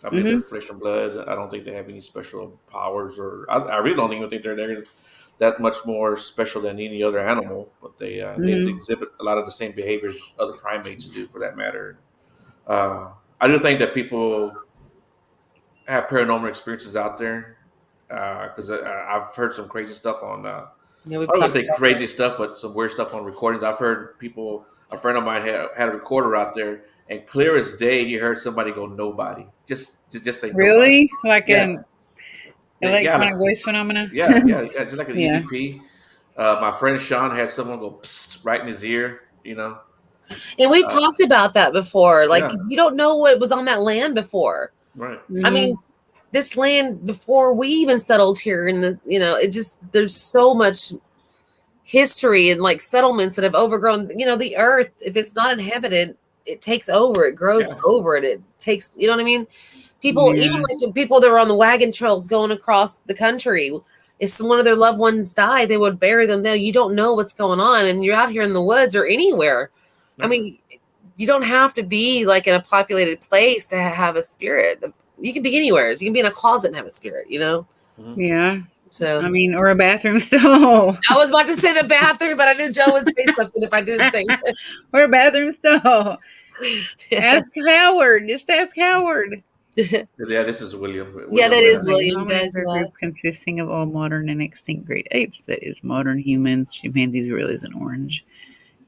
I believe they're flesh and blood. I don't think they have any special powers, or I really don't even think they're that much more special than any other animal. But they exhibit a lot of the same behaviors other primates do, for that matter. I do think that people have paranormal experiences out there, because I've heard some crazy stuff on. I don't want to say crazy stuff, but some weird stuff on recordings. I've heard people. A friend of mine had a recorder out there, and clear as day, he heard somebody go "nobody," just say really nobody. Like an electronic voice phenomena. Yeah, just like an EVP. My friend Sean had someone go psst right in his ear. And we've talked about that before. Like, you don't know what was on that land before. Right. I mean, this land before we even settled here, and there's so much history and like settlements that have overgrown. The earth, if it's not inhabited, it takes over. It grows over it. It takes. You know what I mean? People, even like the people that were on the wagon trails going across the country, if one of their loved ones died, they would bury them there. You don't know what's going on, and you're out here in the woods or anywhere. I mean, you don't have to be like in a populated place to have a spirit. You can be anywhere. You can be in a closet and have a spirit, Yeah. So, I mean, or a bathroom stall. I was about to say the bathroom, but I knew Joe would say something if I didn't say it. Or a bathroom stall. Ask Howard. Just ask Howard. Yeah, this is William. Yeah, that is William. Hominids are a group consisting of all modern and extinct great apes. That is, modern humans, chimpanzees, gorillas, and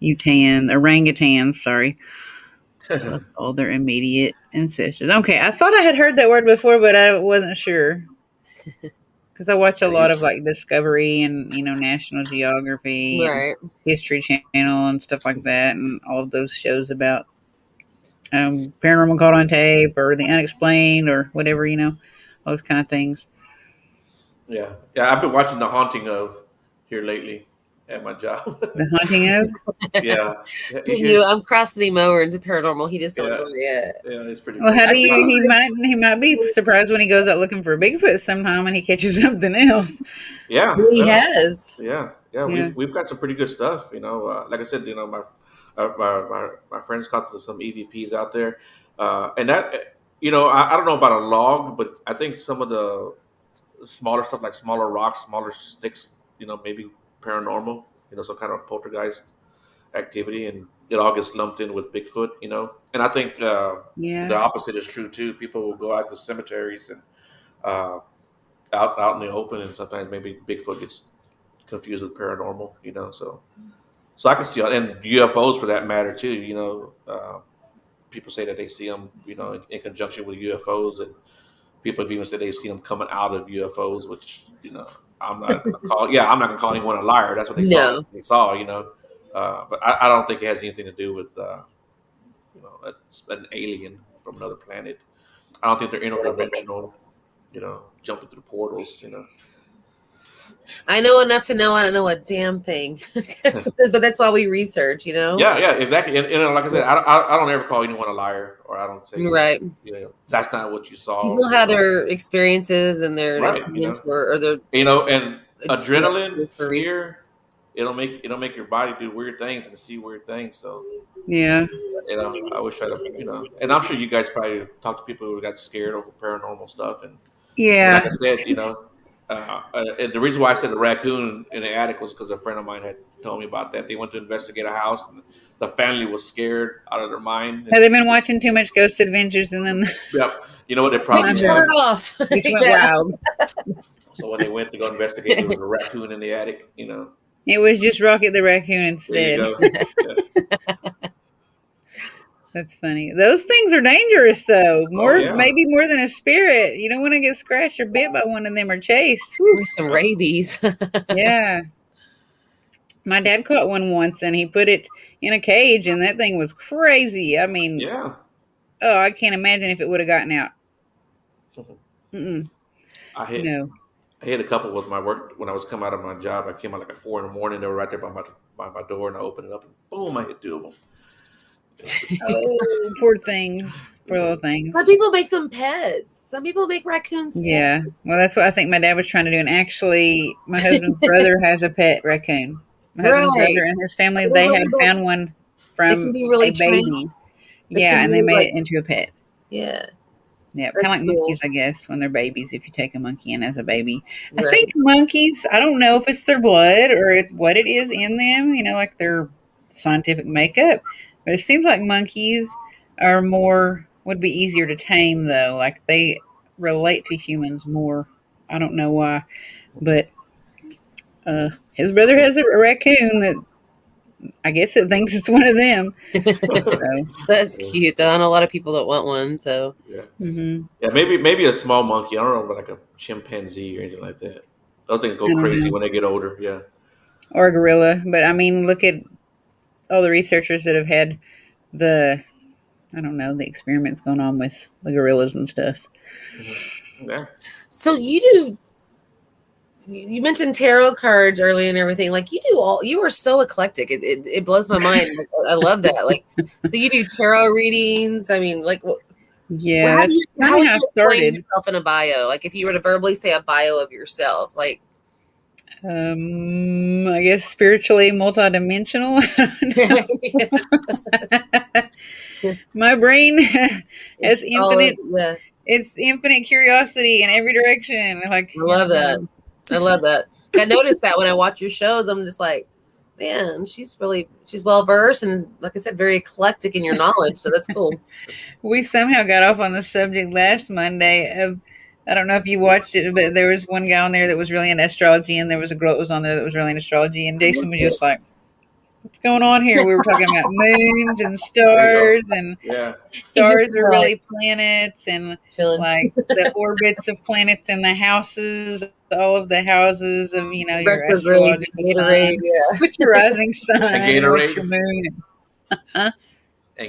orangutans. Sorry. Plus all their immediate ancestors. Okay, I thought I had heard that word before, but I wasn't sure. Because I watch a lot of like Discovery and National Geography, right, and History Channel and stuff like that, and all of those shows about paranormal caught on tape or the unexplained or whatever, those kind of things. Yeah. I've been watching The Haunting of here lately, at my job. The haunting of? Yeah. I'm crossing him over into paranormal. He just don't know yet. Yeah, it's pretty well, cool. how do you, he might be surprised when he goes out looking for Bigfoot sometime and he catches something else. Yeah. He has. Yeah. We've got some pretty good stuff, like I said, my friends caught some EVPs out there. And that, I don't know about a log, but I think some of the smaller stuff like smaller rocks, smaller sticks, maybe paranormal, some kind of poltergeist activity, and it all gets lumped in with Bigfoot, And I think the opposite is true too. People will go out to cemeteries and out in the open, and sometimes maybe Bigfoot gets confused with paranormal, So I can see, and UFOs for that matter too. People say that they see them, in conjunction with UFOs, and people have even said they've seen them coming out of UFOs, which I'm not gonna call anyone a liar. That's what they saw. They saw, but I don't think it has anything to do with an alien from another planet. I don't think they're interdimensional, jumping through portals, I know enough to know I don't know a damn thing, but that's why we research, Yeah, exactly. And like I said, I don't ever call anyone a liar, or I don't say right. That's not what you saw. People have their experiences and their opinions or their and adrenaline, fear. It'll make your body do weird things and see weird things. So yeah, I always try to and I'm sure you guys probably talk to people who got scared over paranormal stuff, and like I said, and the reason why I said the raccoon in the attic was because a friend of mine had told me about that. They went to investigate a house, and the family was scared out of their mind. Have they been watching too much Ghost Adventures, and then? Yep. You know what? They probably turned it off. It went wild. So when they went to go investigate, there was a raccoon in the attic. It was just Rocket the raccoon instead. There you go. That's funny. Those things are dangerous, though. Maybe more than a spirit. You don't want to get scratched or bit by one of them or chased. With some rabies. Yeah. My dad caught one once, and he put it in a cage, and that thing was crazy. I mean, oh, I can't imagine if it would have gotten out. I hit a couple with my work when I was coming out of my job. I came out like at 4 a.m. They were right there by my door, and I opened it up, and boom, I hit 2 of them. Oh, poor things. Poor little things. Some people make them pets. Some people make raccoons pets. Yeah. Well, that's what I think my dad was trying to do. And actually, my husband's brother has a pet raccoon. My husband's brother and his family, they had found one from a baby. Yeah, and they made it into a pet. Yeah. Yeah, kind of like monkeys, I guess, when they're babies, if you take a monkey in as a baby. I think monkeys, I don't know if it's their blood or it's what it is in them, like their scientific makeup. But it seems like monkeys would be easier to tame, though. Like they relate to humans more. I don't know why. But his brother has a raccoon that I guess it thinks it's one of them. So. That's cute, though. I know a lot of people that want one. So yeah, maybe a small monkey. I don't know, but like a chimpanzee or anything like that. Those things go crazy when they get older. Yeah, or a gorilla. But I mean, look at all the researchers that have had the experiments going on with the gorillas and stuff. Yeah. So you mentioned tarot cards earlier and everything. Like you are so eclectic. It blows my mind. I love that. Like, so you do tarot readings. I mean, like, yeah, how do you started yourself in a bio? Like, if you were to verbally say a bio of yourself, like, I guess spiritually multidimensional. My brain has infinite. It's infinite curiosity in every direction. Like, I love that. I love that. I noticed that when I watch your shows, I'm just like, man, she's well versed and, like I said, very eclectic in your knowledge. So that's cool. We somehow got off on the subject last Monday of, I don't know if you watched it, but there was one guy on there that was really into astrology, and there was a girl that was on there that was really into astrology, and Jason was just like, what's going on here? We were talking about moons and stars, and stars are really planets, and like the orbits of planets and the houses, all of the houses of, your astrological sign. What's your rising sign? What's your moon? And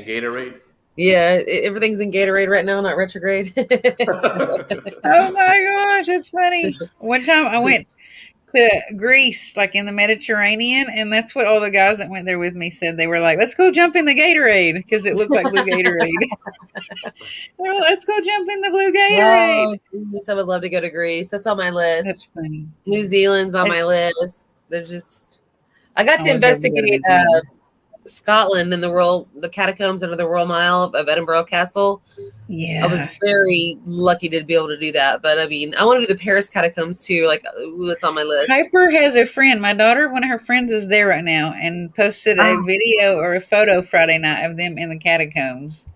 Gatorade. Yeah, everything's in Gatorade right now, not retrograde. Oh my gosh, that's funny. One time I went to Greece, like in the Mediterranean, and that's what all the guys that went there with me said. They were like, "Let's go jump in the Gatorade," because it looked like blue Gatorade. They were like, "Let's go jump in the blue Gatorade." Oh, Greece, I would love to go to Greece. That's on my list. That's funny. New Zealand's on my list. They're just. I got to investigate Scotland and the catacombs under the Royal Mile of Edinburgh Castle. Yeah, I was very lucky to be able to do that. But I mean, I want to do the Paris catacombs too. Like, that's on my list. Piper has a friend. My daughter, one of her friends, is there right now and posted a video or a photo Friday night of them in the catacombs.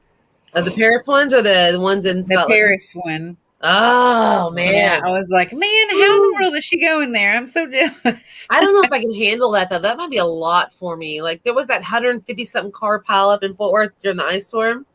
The Paris ones or the ones in Scotland? The Paris one. Oh man, yeah, I was like, man, how in the world is she going there? I'm so jealous. I don't know if I can handle that though. That might be a lot for me. Like there was that 150 something car pile up in Fort Worth during the ice storm,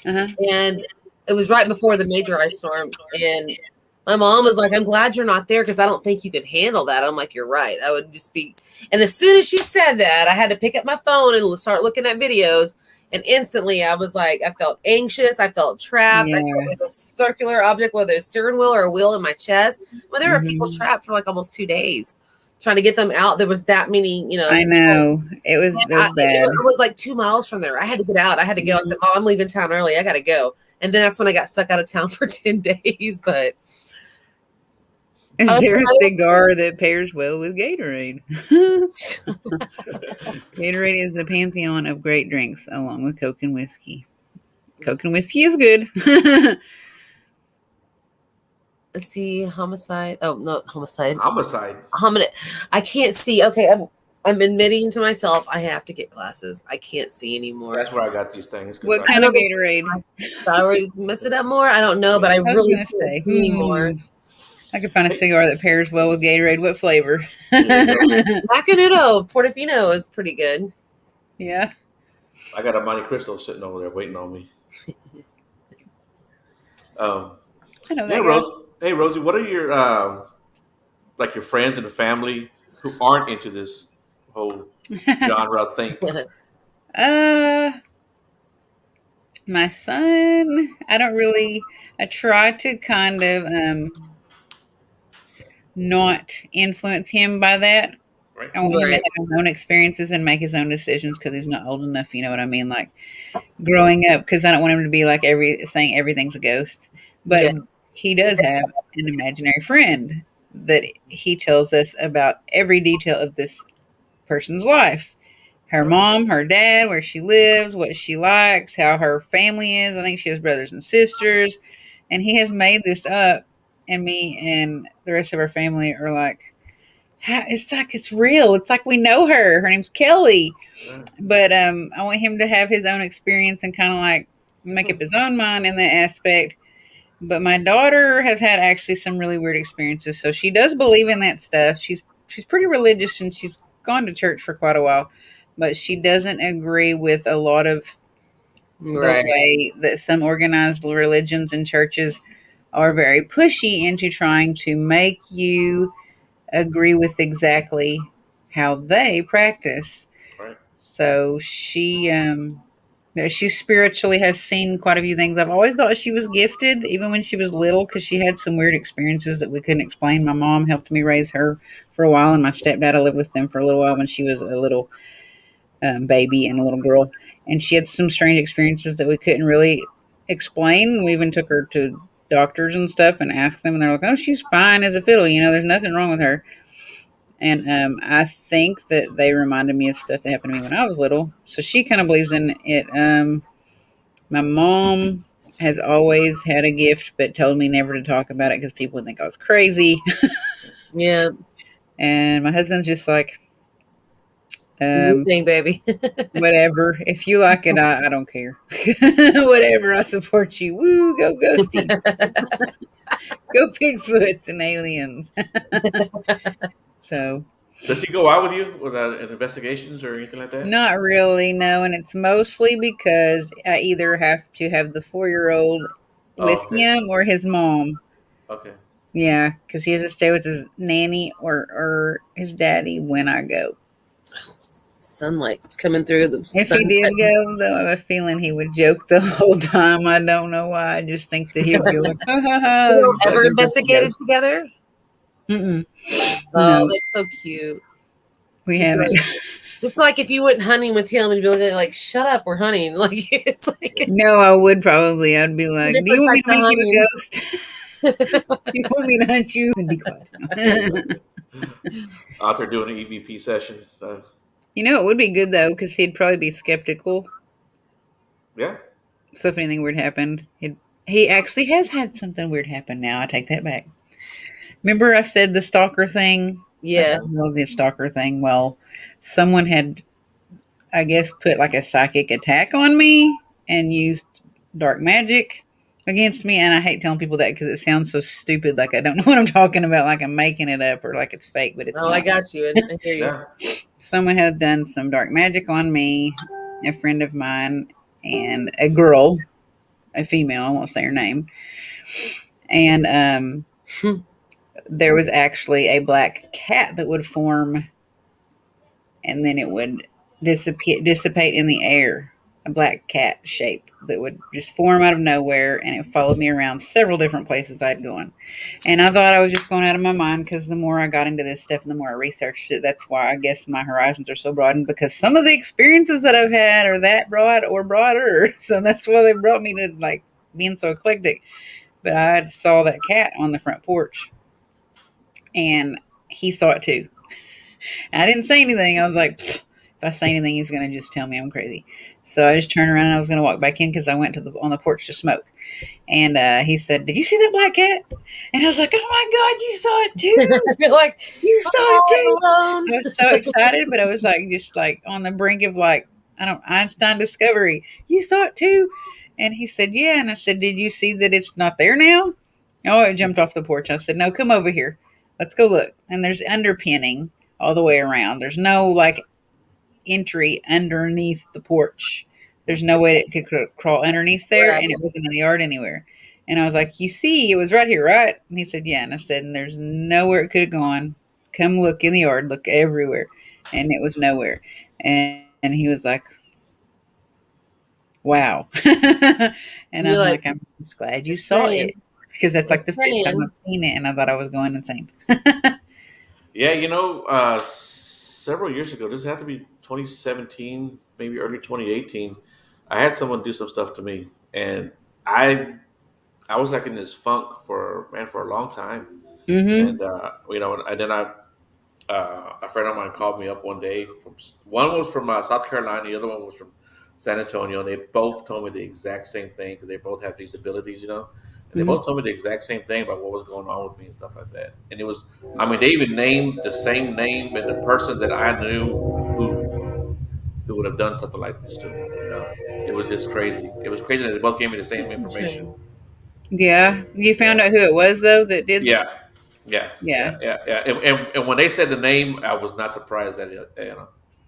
and it was right before the major ice storm. And my mom was like, "I'm glad you're not there because I don't think you could handle that." I'm like, "You're right. I would just be." And as soon as she said that, I had to pick up my phone and start looking at videos. And instantly I was like, I felt anxious. I felt trapped. I felt like a circular object, whether it's a steering wheel or a wheel in my chest. Well, there were people trapped for like almost 2 days trying to get them out. There was that many, I know. It was bad. It was like 2 miles from there. I had to get out. I had to go. I said, "Oh, I'm leaving town early. I got to go." And then that's when I got stuck out of town for 10 days. But is there a cigar that pairs well with Gatorade? Gatorade is the pantheon of great drinks, along with Coke and whiskey. Coke and whiskey is good. Let's see, homicide. Oh, no, homicide. Homicide. I can't see. Okay, I'm admitting to myself I have to get glasses. I can't see anymore. That's where I got these things. What kind of Gatorade? I already mess it up more. I don't know, but I really can't see anymore. I could find a cigar that pairs well with Gatorade. What flavor? Macanudo Portofino is pretty good. Yeah. I got a Monte Cristo sitting over there waiting on me. I know that. Hey, Hey, Rosie, what are your like your friends and family who aren't into this whole genre thing? My son, I try to kind of not influence him by that. Right. I want him to have his own experiences and make his own decisions because he's not old enough. You know what I mean? Like growing up, because I don't want him to be like saying everything's a ghost. But he does have an imaginary friend that he tells us about every detail of this person's life. Her mom, her dad, where she lives, what she likes, how her family is. I think she has brothers and sisters. And he has made this up. And me and the rest of our family are like, it's like it's real. It's like we know her. Her name's Kelly. But I want him to have his own experience and kind of like make up his own mind in that aspect. But my daughter has had actually some really weird experiences. So she does believe in that stuff. She's pretty religious and she's gone to church for quite a while. But she doesn't agree with a lot of the way that some organized religions and churches are very pushy into trying to make you agree with exactly how they practice. Right. So she spiritually has seen quite a few things. I've always thought she was gifted, even when she was little, because she had some weird experiences that we couldn't explain. My mom helped me raise her for a while, and my stepdad, I lived with them for a little while when she was a little baby and a little girl. And she had some strange experiences that we couldn't really explain. We even took her to doctors and stuff and asked them, and they're like, "Oh, she's fine as a fiddle. You know, there's nothing wrong with her." And I think that they reminded me of stuff that happened to me when I was little. So she kind of believes in it. My mom has always had a gift, but told me never to talk about it because people would think I was crazy. Yeah. And my husband's just like, thing, baby. Whatever. If you like it, I don't care. Whatever. I support you. Woo, go ghosties. Go Bigfoots and aliens. So. Does he go out with you with investigations or anything like that? Not really, no. And it's mostly because I either have to have the 4-year-old with him or his mom. Okay. Yeah, because he has to stay with his nanny or his daddy when I go. Sunlight's coming through the If he did go, though, I have a feeling he would joke the whole time. I don't know why. I just think that he would be like, ha ha ha. Ever investigated together? Mm-mm. Oh, No, that's so cute. we haven't. It's like if you went hunting with him and be like, "Shut up, we're hunting." Like it's like No, I would probably. I'd be like, "Do you different want me types to of make you hunting. a ghost? You want me to hunt you?" And be quiet. Out there doing an EVP session. It would be good though, because he'd probably be skeptical. Yeah. So if anything weird happened, he actually has had something weird happen. Now I take that back. Remember I said the stalker thing? I Yeah. love the stalker thing. Well, someone had, I guess, put like a psychic attack on me and used dark magic against me. And I hate telling people that because it sounds so stupid. Like I don't know what I'm talking about. Like I'm making it up or like it's fake, but it's Oh, I not. got you. I hear you. Yeah. Someone had done some dark magic on me, a friend of mine, and a girl, a female. I won't say her name. And there was actually a black cat that would form and then it would dissipate in the air. A black cat shape that would just form out of nowhere, and it followed me around several different places I'd gone. And I thought I was just going out of my mind because the more I got into this stuff and the more I researched it, that's why I guess my horizons are so broadened because some of the experiences that I've had are that broad or broader. So that's why they brought me to like being so eclectic. But I saw that cat on the front porch, and he saw it too. I didn't say anything. I was like, if I say anything, he's going to just tell me I'm crazy. So I just turned around and I was going to walk back in because I went on the porch to smoke. And he said, "Did you see that black cat?" And I was like, "Oh my God, you saw it too! You're like, You saw it too!" alone. I was so excited, but I was like, just like on the brink of like, I don't Einstein discovery. You saw it too? And he said, "Yeah." And I said, "Did you see that it's not there now?" Oh, it jumped off the porch. I said, "No, come over here. Let's go look." And there's underpinning all the way around. There's no like entry underneath the porch. There's no way it could crawl underneath there, Right. and it wasn't in the yard anywhere. And I was like, "You see, it was right here, right?" And he said, "Yeah." And I said, "And there's nowhere it could have gone. Come look in the yard, look everywhere." And it was nowhere. And he was like, "Wow." And You're I'm like, like, "I'm just glad you just saw it." saying, Because that's like just the fifth time saying. I've seen it, and I thought I was going insane. Yeah, several years ago, this had to be 2017, maybe early 2018. I had someone do some stuff to me, and I was like in this funk for a long time, Mm-hmm. and and then a friend of mine called me up one day. One was from South Carolina, the other one was from San Antonio, and they both told me the exact same thing because they both have these abilities. And they Mm-hmm. both told me the exact same thing about what was going on with me and stuff like that. And it was, I mean, they even named the same name and the person that I knew who who would have done something like this to me. It was just crazy. It was crazy that they both gave me the same information. Interesting. Yeah. You found Yeah, out who it was though that did. yeah, yeah, Yeah. yeah, yeah, yeah. And when they said the name, I was not surprised at it,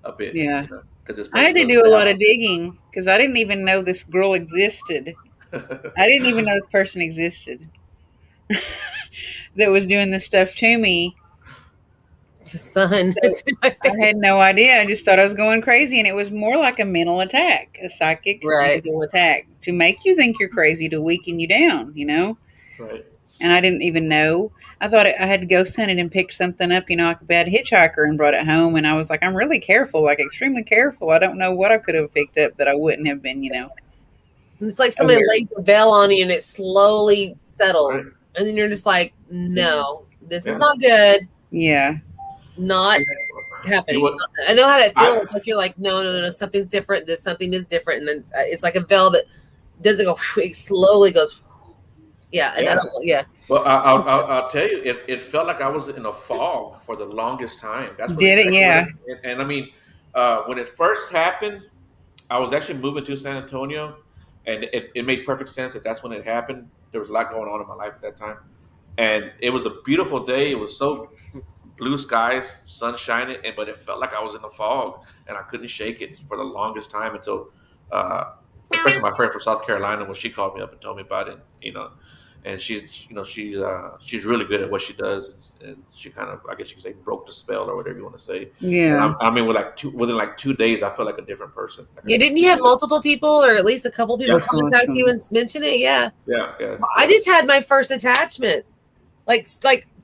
a bit, Yeah. because this I person had to goes do a lot down. of digging because I didn't even know this girl existed. I didn't even know this person existed that was doing this stuff to me. It's a son. So It's in my I face. had no idea. I just thought I was going crazy. And it was more like a mental attack, a psychic Right. mental attack to make you think you're crazy, to weaken you down. Right. And I didn't even know. I thought I had to go hunting and pick something up, like a bad hitchhiker and brought it home. And I was like, I'm really careful, like extremely careful. I don't know what I could have picked up that I wouldn't have been, And it's like somebody aware. lays a veil on you and it slowly Right. settles. And then you're just like, no, this is Yeah. not good. Yeah. Not You happening. would. I know how that I. feels. Like you're like, no, no, no, no, something's different. This something is different. And it's like a veil that doesn't go, it slowly goes, yeah. And I Yeah. don't, yeah. Well, I'll tell you, it felt like I was in a fog for the longest time. That's what Did it? exactly what Yeah. it. And I mean, when it first happened, I was actually moving to San Antonio, and it made perfect sense that that's when it happened. There was a lot going on in my life at that time, and it was a beautiful day. It was so blue skies, sun shining, but it felt like I was in the fog, and I couldn't shake it for the longest time until, uh, especially my friend from South Carolina when she called me up and told me about it. And she's really good at what she does, and she kind of, I guess you could say, broke the spell or whatever you want to say. And Yeah. I mean, within like 2 days, I felt like a different person. Like a Yeah, didn't different you have person. multiple people or at least a couple people Yeah, That's contact you awesome. and mention it? Yeah. yeah, yeah, I yeah. just had my first attachment like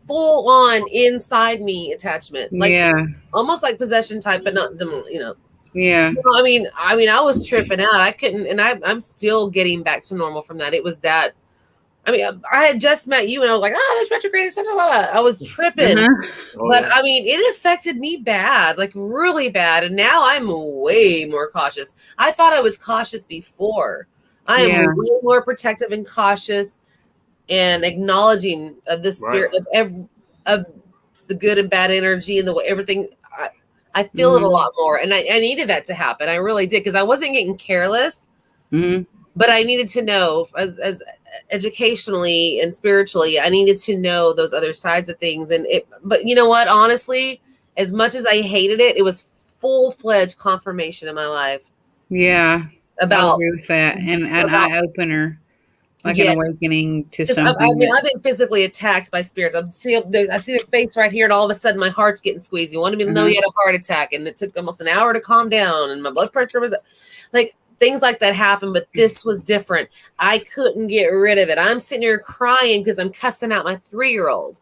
full on inside me attachment, like almost like possession type, but not Yeah. I mean, I was tripping out. I couldn't, and I'm still getting back to normal from that. It was that. I mean, I had just met you, and I was like, "Oh, that's retrograde." I was tripping, but I mean, it affected me bad, like really bad. And now I'm way more cautious. I thought I was cautious before. I am way more protective and cautious, and acknowledging of the spirit of the good and bad energy and the way everything. I feel it a lot more, and I needed that to happen. I really did, because I wasn't getting careless, but I needed to know, as educationally and spiritually, I needed to know those other sides of things. But you know what? Honestly, as much as I hated it, it was full-fledged confirmation in my life. Yeah, about I agree with that, and an eye opener. Like an awakening to something. I mean, I've been physically attacked by spirits. I see their face right here, and all of a sudden my heart's getting squeezed. You wanted me to know you had a heart attack, and it took almost an hour to calm down, and my blood pressure was like, things like that happened. But this was different. I couldn't get rid of it. I'm sitting here crying because I'm cussing out my 3-year-old.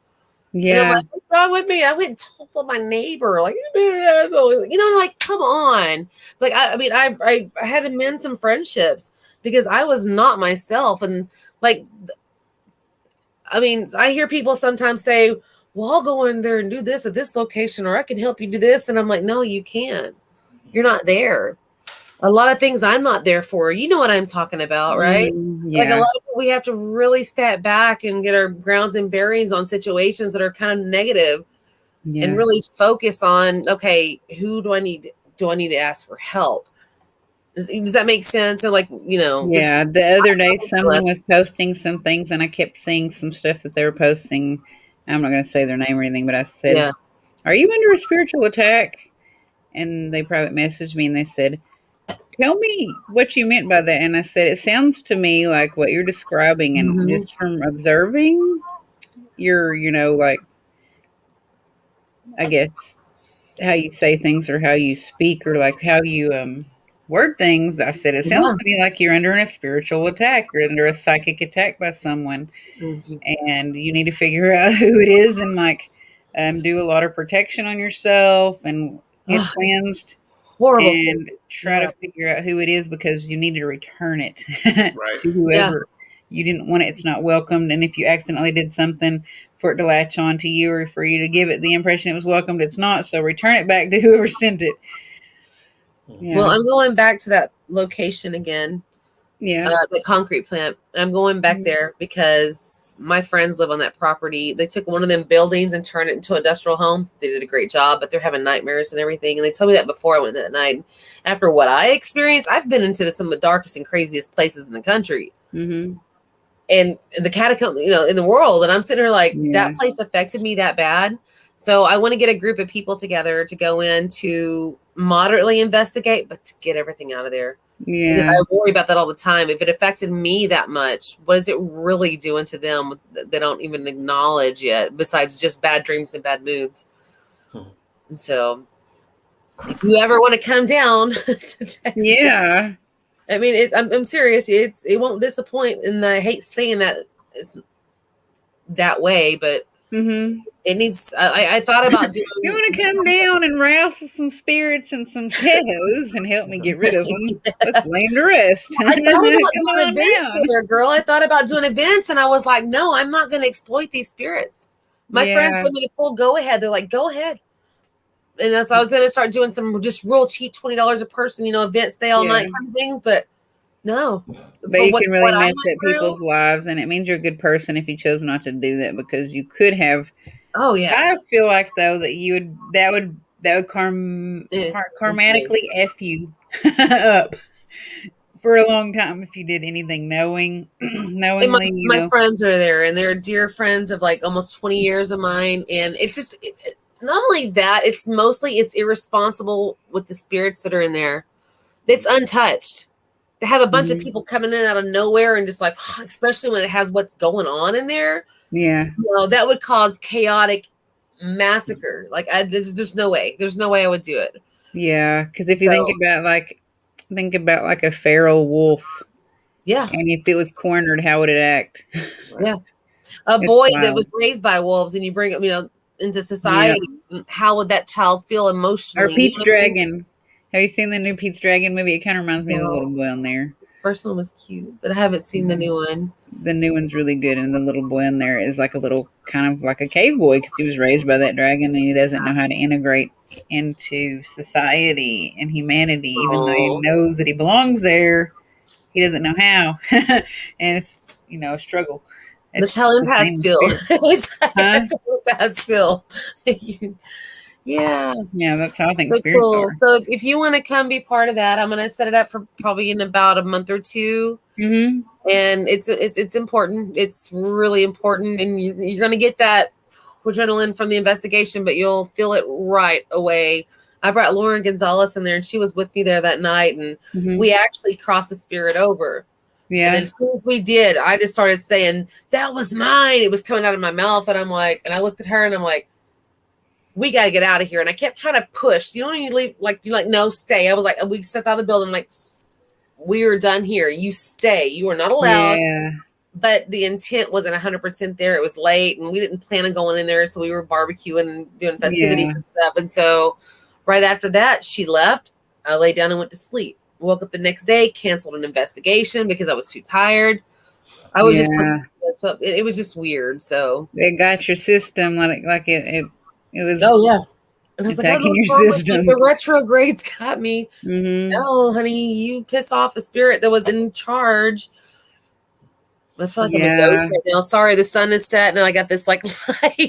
Yeah. And I'm like, what's wrong with me? I went and told my neighbor, like, like, come on. Like, I had to mend some friendships, because I was not myself. And like, I mean, I hear people sometimes say, well, I'll go in there and do this at this location, or I can help you do this. And I'm like, no, you can't. You're not there. A lot of things I'm not there for. You know what I'm talking about, right? Yeah. Like, a lot of people, we have to really step back and get our grounds and bearings on situations that are kind of negative, and really focus on, okay, who do I need to ask for help? Does that make sense? And like, yeah, the other day someone was posting some things, and I kept seeing some stuff that they were posting. I'm not going to say their name or anything, but I said, are you under a spiritual attack? And they private messaged me, and they said, tell me what you meant by that. And I said, it sounds to me like what you're describing, and just from observing your, like, I guess, how you say things, or how you speak, or like how you word things. I said, it sounds to me like you're under a spiritual attack. You're under a psychic attack by someone, and you need to figure out who it is, and like do a lot of protection on yourself, and get cleansed, and try to figure out who it is, because you need to return it to whoever you didn't want it. It's not welcomed. And if you accidentally did something for it to latch on to you, or for you to give it the impression it was welcomed, it's not. So return it back to whoever sent it. Yeah. Well, I'm going back to that location again. Yeah. The concrete plant. I'm going back there because my friends live on that property. They took one of them buildings and turned it into an industrial home. They did a great job, but they're having nightmares and everything. And they told me that before I went that night. After what I experienced, I've been into some of the darkest and craziest places in the country. And the catacomb, in the world. And I'm sitting here like, that place affected me that bad. So I want to get a group of people together to go in to moderately investigate, but to get everything out of there. Yeah. I worry about that all the time. If it affected me that much, what is it really doing to them that they don't even acknowledge yet, besides just bad dreams and bad moods? And so if you ever want to come down to Texas, I mean, I'm serious. It won't disappoint, and I hate saying that it's that way, but it needs. I thought about doing. You want to come down and rouse some spirits and some shadows and help me get rid of them? Let's lay them to rest. I thought about doing events there, girl. I thought about doing events, and I was like, no, I'm not going to exploit these spirits. My friends gave me the full go ahead. They're like, go ahead. And so I was going to start doing some just real cheap, $20 a person, events, stay all night kind of things. But no. But you can really mess up people's lives. And it means you're a good person if you chose not to do that, because you could have. Oh, yeah. I feel like, though, that would karmatically F you up for a long time if you did anything knowingly. My friends are there, and they're dear friends of like almost 20 years of mine. And it's just... not only that, it's irresponsible with the spirits that are in there. It's untouched. They have a bunch of people coming in out of nowhere, and just like, especially when it has what's going on in there. Yeah. That would cause chaotic massacre. Like, there's no way. There's no way I would do it. Yeah. Because if you think about a feral wolf. Yeah. And if it was cornered, how would it act? Yeah. a boy that was raised by wolves, and you bring him, into society. How would that child feel emotionally? Or Pete's Dragon. Have you seen the new Pete's Dragon movie? It kind of reminds me of the little boy on there. First one was cute, but I haven't seen the new one. The new one's really good, and the little boy in there is like a little kind of like a cave boy because he was raised by that dragon, and he doesn't know how to integrate into society and humanity, even though he knows that he belongs there. He doesn't know how, and it's a struggle. That's how empaths feel. That's how empaths feel. Yeah, that's how I think spirits are. So if you want to come be part of that, I'm going to set it up for probably in about a month or two. Mm-hmm. And it's important. It's really important, and you're going to get that adrenaline from the investigation, but you'll feel it right away. I brought Lauren Gonzalez in there, and she was with me there that night, and we actually crossed the spirit over. Yeah. And as soon as we did, I just started saying, "That was mine." It was coming out of my mouth, and I'm like, and I looked at her, and I'm like, "We got to get out of here." And I kept trying to push. When you leave, you're like, "No, stay." I was like, we stepped out of the building, like, "We're done here. You stay. You are not allowed." Yeah. But the intent wasn't 100% there. It was late, and we didn't plan on going in there, so we were barbecuing and doing festivities and stuff. And so right after that, she left. I laid down and went to sleep. Woke up the next day, canceled an investigation because I was too tired. I was it was just weird. So it got your system like it was. Oh yeah. And I was attacking your system. The retrogrades got me. Mm-hmm. No, honey, you piss off a spirit that was in charge. I feel like I'm a ghost right now. Sorry, the sun is set, and I got this light.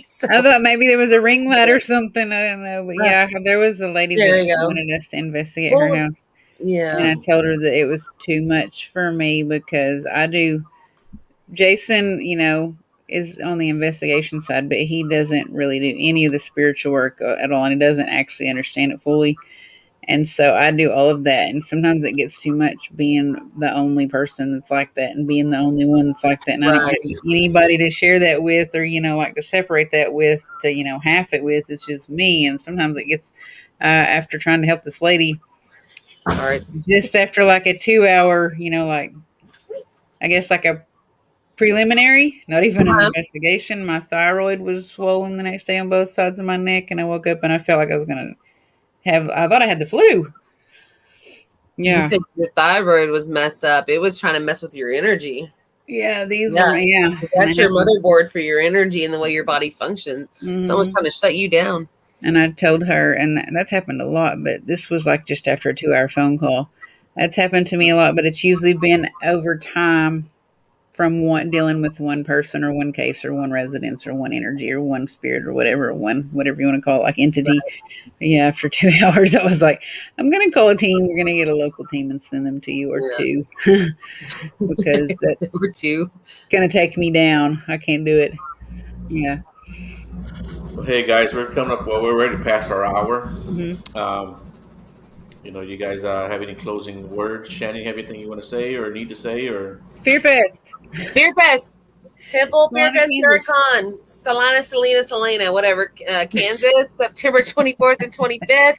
So. I thought maybe there was a ring light or something. I don't know, but there was a lady that wanted us to investigate her house. Yeah, and I told her that it was too much for me because Jason, is on the investigation side, but he doesn't really do any of the spiritual work at all, and he doesn't actually understand it fully. And so I do all of that, and sometimes it gets too much being the only person that's like that and being the only one that's like that. And I don't have anybody to share that with or, to separate that with, to, half it with. It's just me. And sometimes it gets, after trying to help this lady, just after like a 2-hour, I guess like a preliminary, not even an investigation, my thyroid was swollen the next day on both sides of my neck. And I woke up and I felt like I was going to I thought I had the flu. Yeah. You said your thyroid was messed up. It was trying to mess with your energy. Yeah, these were, yeah. That's your motherboard for your energy and the way your body functions. Mm-hmm. Someone's trying to shut you down. And I told her, and that's happened a lot, but this was like just after a 2-hour phone call. That's happened to me a lot, but it's usually been over time from dealing with one person or one case or one residence or one energy or one spirit or whatever you want to call it, like entity. Right. Yeah, after 2 hours, I was like, I'm going to call a team. We're going to get a local team and send them to you or two because that's going to take me down. I can't do it. Yeah. Well, hey, guys, we're coming up. Well, we're ready to pass our hour. Mm-hmm. You guys have any closing words? Shannon, you have anything you want to say or need to say? Or Fear Fest, Temple, Fear Fest, Paracon, Selena, whatever, Kansas, September 24th and 25th.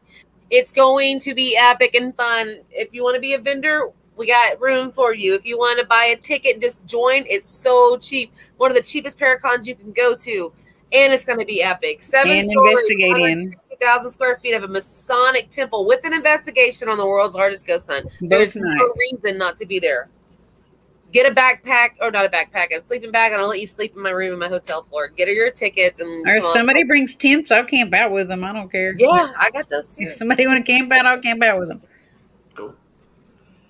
It's going to be epic and fun. If you want to be a vendor, we got room for you. If you want to buy a ticket, just join. It's so cheap. One of the cheapest Paracons you can go to. And it's going to be epic. 7 stories, 160,000 square feet of a Masonic temple with an investigation on the world's largest ghost hunt. There's no reason not to be there. Get a backpack, or not a backpack, a sleeping bag, and I'll let you sleep in my room in my hotel floor. Get her your tickets. Or if somebody brings tents, I'll camp out with them. I don't care. Yeah, I got those too. If somebody want to camp out, I'll camp out with them. Cool.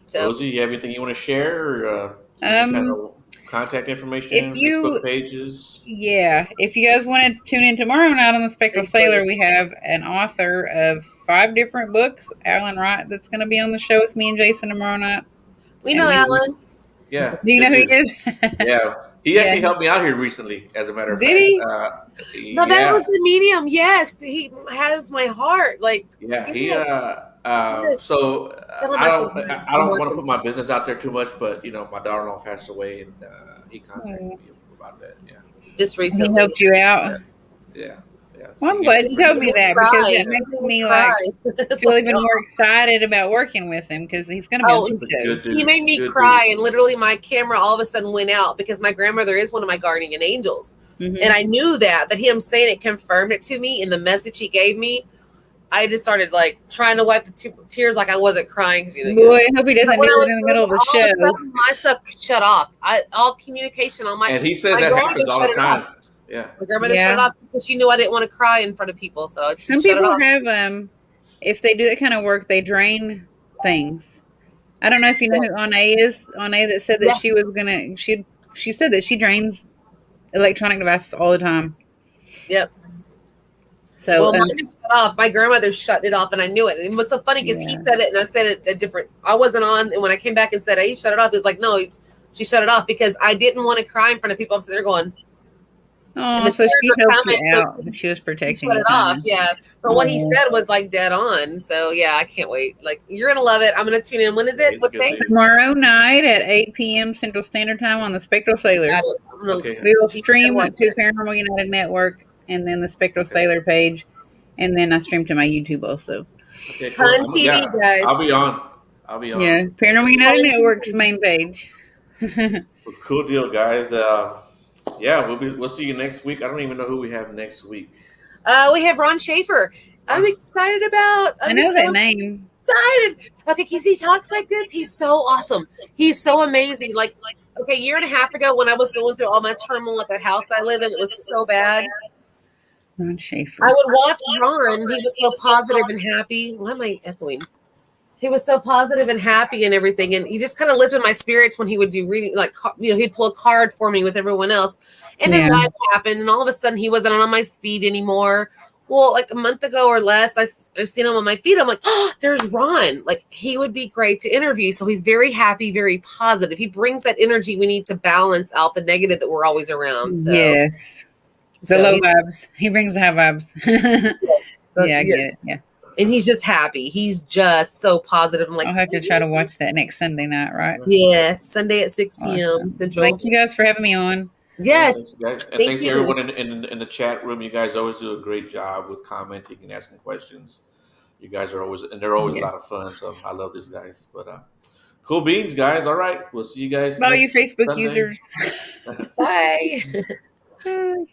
So, Rosy, you have anything you want to share? Or, kind of contact information, Facebook pages? Yeah. If you guys want to tune in tomorrow night on the Spectral Sailor, we have an author of 5 different books, Alan Wright, that's going to be on the show with me and Jason tomorrow night. We know Alan. Yeah. Do you know who he is? Yeah. He actually helped me out here recently, as a matter of fact. Did he? No, that was the medium. Yes. He has my heart. So I don't want to put my business out there too much, but my daughter-in-law passed away, and he contacted me about that. Yeah, just recently. He helped you out. Yeah. Well, I'm glad you told me that because it makes me feel even more excited about working with him because he's going to be on 2 shows. He made me cry, and literally my camera all of a sudden went out because my grandmother is one of my guardian angels. Mm-hmm. And I knew that him saying it confirmed it to me in the message he gave me. I just started trying to wipe the tears like I wasn't crying. Boy, I hope he doesn't do it in the middle of the show. Sudden, my stuff shut off. All communication on my. And he says that happens all the time. Yeah. My grandmother shut it off because she knew I didn't want to cry in front of people. So some people have if they do that kind of work, they drain things. I don't know if you know who Ane is. Ane that said that she was gonna. She said that she drains electronic devices all the time. Yep. So mine shut off. My grandmother shut it off, and I knew it. And it was so funny because he said it, and I said it a different. I wasn't on, and when I came back and said, "Hey, shut it off," he was like, "No, she shut it off," because I didn't want to cry in front of people. I'm sitting there going, "Oh, so she helped you out. She was protecting you." Shut it off, yeah. But what he said was dead on. So yeah, I can't wait. You're gonna love it. I'm gonna tune in. When is it? What day? Tomorrow night at 8 p.m. Central Standard Time on the Spectral Sailor. Okay. We will stream to Paranormal United Network and then the Spectral Sailor page, and then I stream to my YouTube also. Okay, cool. On TV, guys. I'll be on. Yeah, Paranormal United Network's main page. Cool deal, guys. Yeah, we'll see you next week. I don't even know who we have next week. We have Ron Schaefer. I'm excited about. I know that name. Excited. Okay, because he talks like this. He's so awesome. He's so amazing. Okay, a year and a half ago when I was going through all my turmoil at that house I live in, it was so bad. Ron Schaefer. I would watch Ron. He was so positive and happy. Why am I echoing? He was so positive and happy and everything. And he just kind of lifted my spirits when he would do reading, he'd pull a card for me with everyone else. And then life happened. And all of a sudden he wasn't on my feed anymore. Well, a month ago or less, I've seen him on my feed. I'm like, oh, there's Ron. He would be great to interview. So he's very happy, very positive. He brings that energy we need to balance out the negative that we're always around. So. Yes. The low vibes. He brings the high vibes. Yeah, I get it. Yeah. And he's just happy. He's just so positive. I'm I'll have to try to watch that next Sunday night, right? Yeah, Sunday at 6 p.m. Central. Thank you guys for having me on. Yes. Thanks, guys. And thank you everyone in the chat room. You guys always do a great job with commenting and asking questions. You guys are always, and they're always a lot of fun. So I love these guys. But cool beans, guys. All right. We'll see you guys. Bye, you Facebook Sunday. users. Bye. Bye.